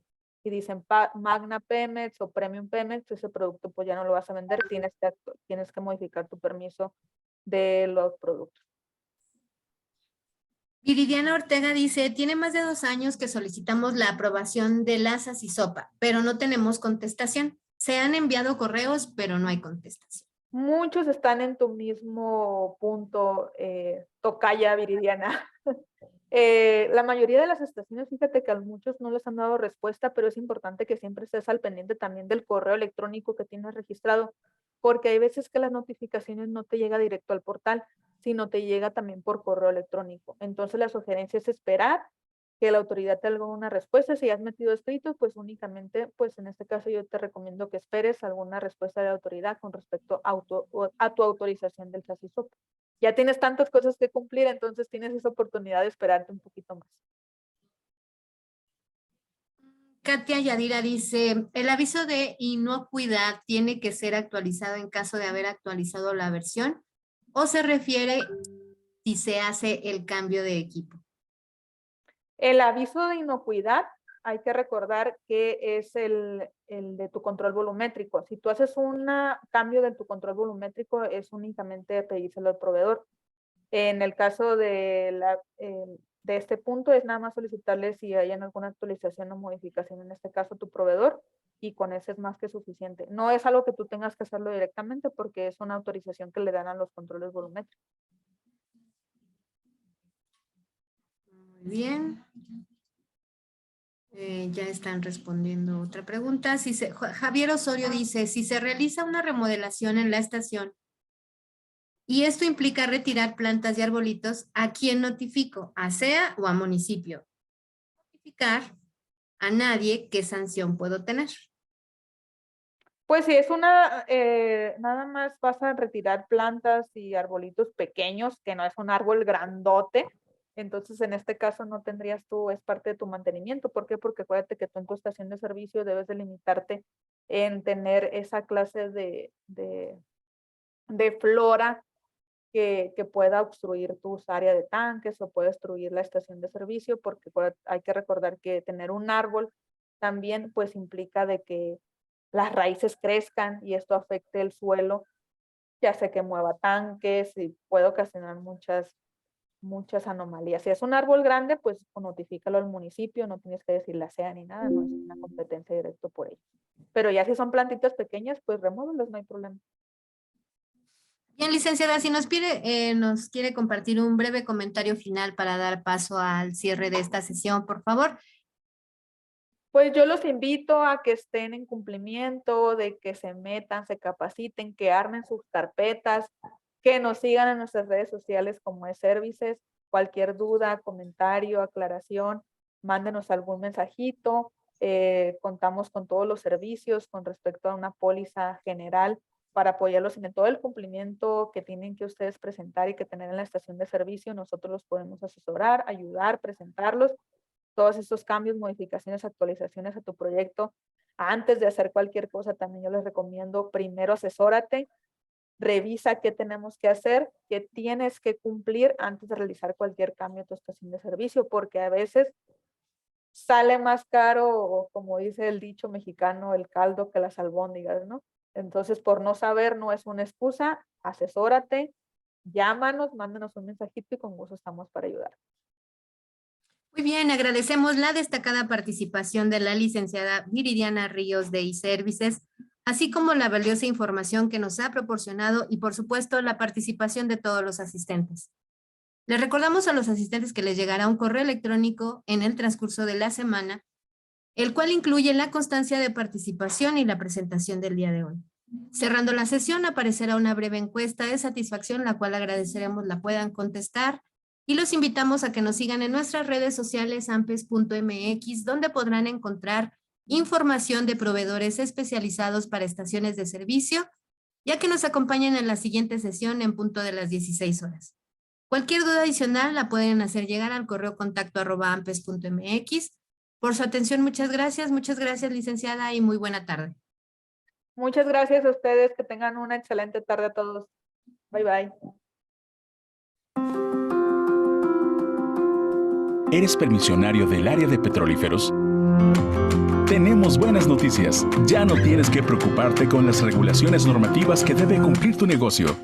y dicen Magna Pemex o Premium Pemex, ese producto pues ya no lo vas a vender, tienes que modificar tu permiso de los productos. Viridiana Ortega dice, tiene más de 2 años que solicitamos la aprobación de la SACISOPA, pero no tenemos contestación. Se han enviado correos, pero no hay contestación. Muchos están en tu mismo punto, tocaya Viridiana. La mayoría de las estaciones, fíjate que a muchos no les han dado respuesta, pero es importante que siempre estés al pendiente también del correo electrónico que tienes registrado, porque hay veces que las notificaciones no te llega directo al portal, sino te llega también por correo electrónico. Entonces la sugerencia es esperar que la autoridad te haga una respuesta. Si has metido escrito, pues únicamente, pues en este caso yo te recomiendo que esperes alguna respuesta de la autoridad con respecto a tu autorización del SACISOP. ya tienes tantas cosas que cumplir, entonces tienes esa oportunidad de esperarte un poquito más. Katia Yadira dice, el aviso de inocuidad tiene que ser actualizado en caso de haber actualizado la versión o se refiere si se hace el cambio de equipo. El aviso de inocuidad, hay que recordar que es el de tu control volumétrico. Si tú haces un cambio de tu control volumétrico, es únicamente pedírselo al proveedor. En el caso de este punto, es nada más solicitarle si hay alguna actualización o modificación, en este caso tu proveedor, y con eso es más que suficiente. No es algo que tú tengas que hacerlo directamente porque es una autorización que le dan a los controles volumétricos. Muy bien. Ya están respondiendo otra pregunta. Javier Osorio dice, si se realiza una remodelación en la estación y esto implica retirar plantas y arbolitos, ¿a quién notifico? ¿A SEA o a municipio? Notificar a nadie, ¿qué sanción puedo tener? Pues si es nada más vas a retirar plantas y arbolitos pequeños, que no es un árbol grandote, entonces en este caso no tendrías tú, es parte de tu mantenimiento. ¿Por qué? Porque acuérdate que tú en tu estación de servicio debes de limitarte en tener esa clase de flora que pueda obstruir tus áreas de tanques o puede obstruir la estación de servicio, porque hay que recordar que tener un árbol también pues implica de que las raíces crezcan y esto afecte el suelo, ya sea que mueva tanques y puede ocasionar muchas anomalías. Si es un árbol grande, pues notifícalo al municipio, no tienes que decirle a SEA ni nada, no es una competencia directa por ello. Pero ya si son plantitas pequeñas, pues remóvelos, no hay problema. Bien, licenciada, si nos quiere compartir un breve comentario final para dar paso al cierre de esta sesión, por favor. Pues yo los invito a que estén en cumplimiento, de que se metan, se capaciten, que armen sus carpetas, que nos sigan en nuestras redes sociales como eServices. Cualquier duda, comentario, aclaración, mándenos algún mensajito. Contamos con todos los servicios con respecto a una póliza general para apoyarlos en todo el cumplimiento que tienen que ustedes presentar y que tener en la estación de servicio. Nosotros los podemos asesorar, ayudar, presentarlos. Todos esos cambios, modificaciones, actualizaciones a tu proyecto. Antes de hacer cualquier cosa, también yo les recomiendo primero asesórate, revisa qué tenemos que hacer, qué tienes que cumplir antes de realizar cualquier cambio a tu estación de servicio, porque a veces sale más caro, o como dice el dicho mexicano, el caldo que las albóndigas, ¿no? Entonces, por no saber, no es una excusa, asesórate, llámanos, mándanos un mensajito y con gusto estamos para ayudar. Muy bien, agradecemos la destacada participación de la licenciada Viridiana Ríos de eServices, así como la valiosa información que nos ha proporcionado y, por supuesto, la participación de todos los asistentes. Les recordamos a los asistentes que les llegará un correo electrónico en el transcurso de la semana, el cual incluye la constancia de participación y la presentación del día de hoy. Cerrando la sesión, aparecerá una breve encuesta de satisfacción, la cual agradeceremos la puedan contestar, y los invitamos a que nos sigan en nuestras redes sociales ampes.mx, donde podrán encontrar información de proveedores especializados para estaciones de servicio, ya que nos acompañen en la siguiente sesión en punto de las 16 horas. Cualquier duda adicional la pueden hacer llegar al correo contacto@ampes.mx. Por su atención, muchas gracias, licenciada, y muy buena tarde. Muchas gracias a ustedes, que tengan una excelente tarde a todos. Bye, bye. ¿Eres permisionario del área de petrolíferos? Tenemos buenas noticias. Ya no tienes que preocuparte con las regulaciones normativas que debe cumplir tu negocio.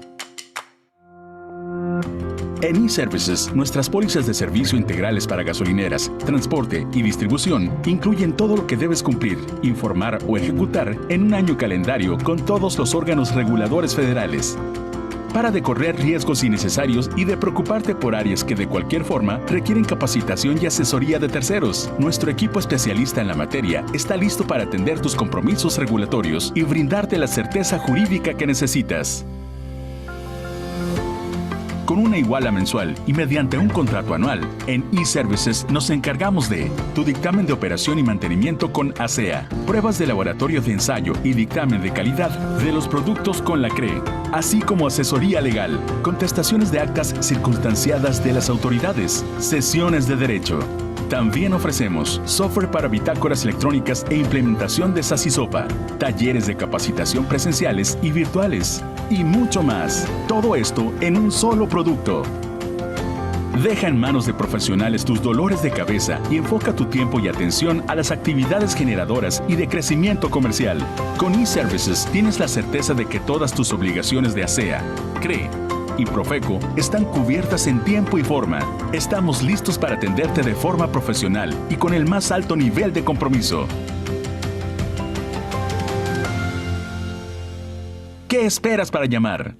En eServices, nuestras pólizas de servicio integrales para gasolineras, transporte y distribución incluyen todo lo que debes cumplir, informar o ejecutar en un año calendario con todos los órganos reguladores federales. Para de correr riesgos innecesarios y de preocuparte por áreas que de cualquier forma requieren capacitación y asesoría de terceros. Nuestro equipo especialista en la materia está listo para atender tus compromisos regulatorios y brindarte la certeza jurídica que necesitas. con una iguala mensual y mediante un contrato anual. En eServices nos encargamos de tu dictamen de operación y mantenimiento con ASEA, pruebas de laboratorio de ensayo y dictamen de calidad de los productos con la CRE, así como asesoría legal, contestaciones de actas circunstanciadas de las autoridades, sesiones de derecho. También ofrecemos software para bitácoras electrónicas e implementación de SAS y SOPA, talleres de capacitación presenciales y virtuales, y mucho más. Todo esto en un solo producto. Deja en manos de profesionales tus dolores de cabeza y enfoca tu tiempo y atención a las actividades generadoras y de crecimiento comercial. Con eServices tienes la certeza de que todas tus obligaciones de ASEA, CRE y Profeco están cubiertas en tiempo y forma. Estamos listos para atenderte de forma profesional y con el más alto nivel de compromiso. ¿Qué esperas para llamar?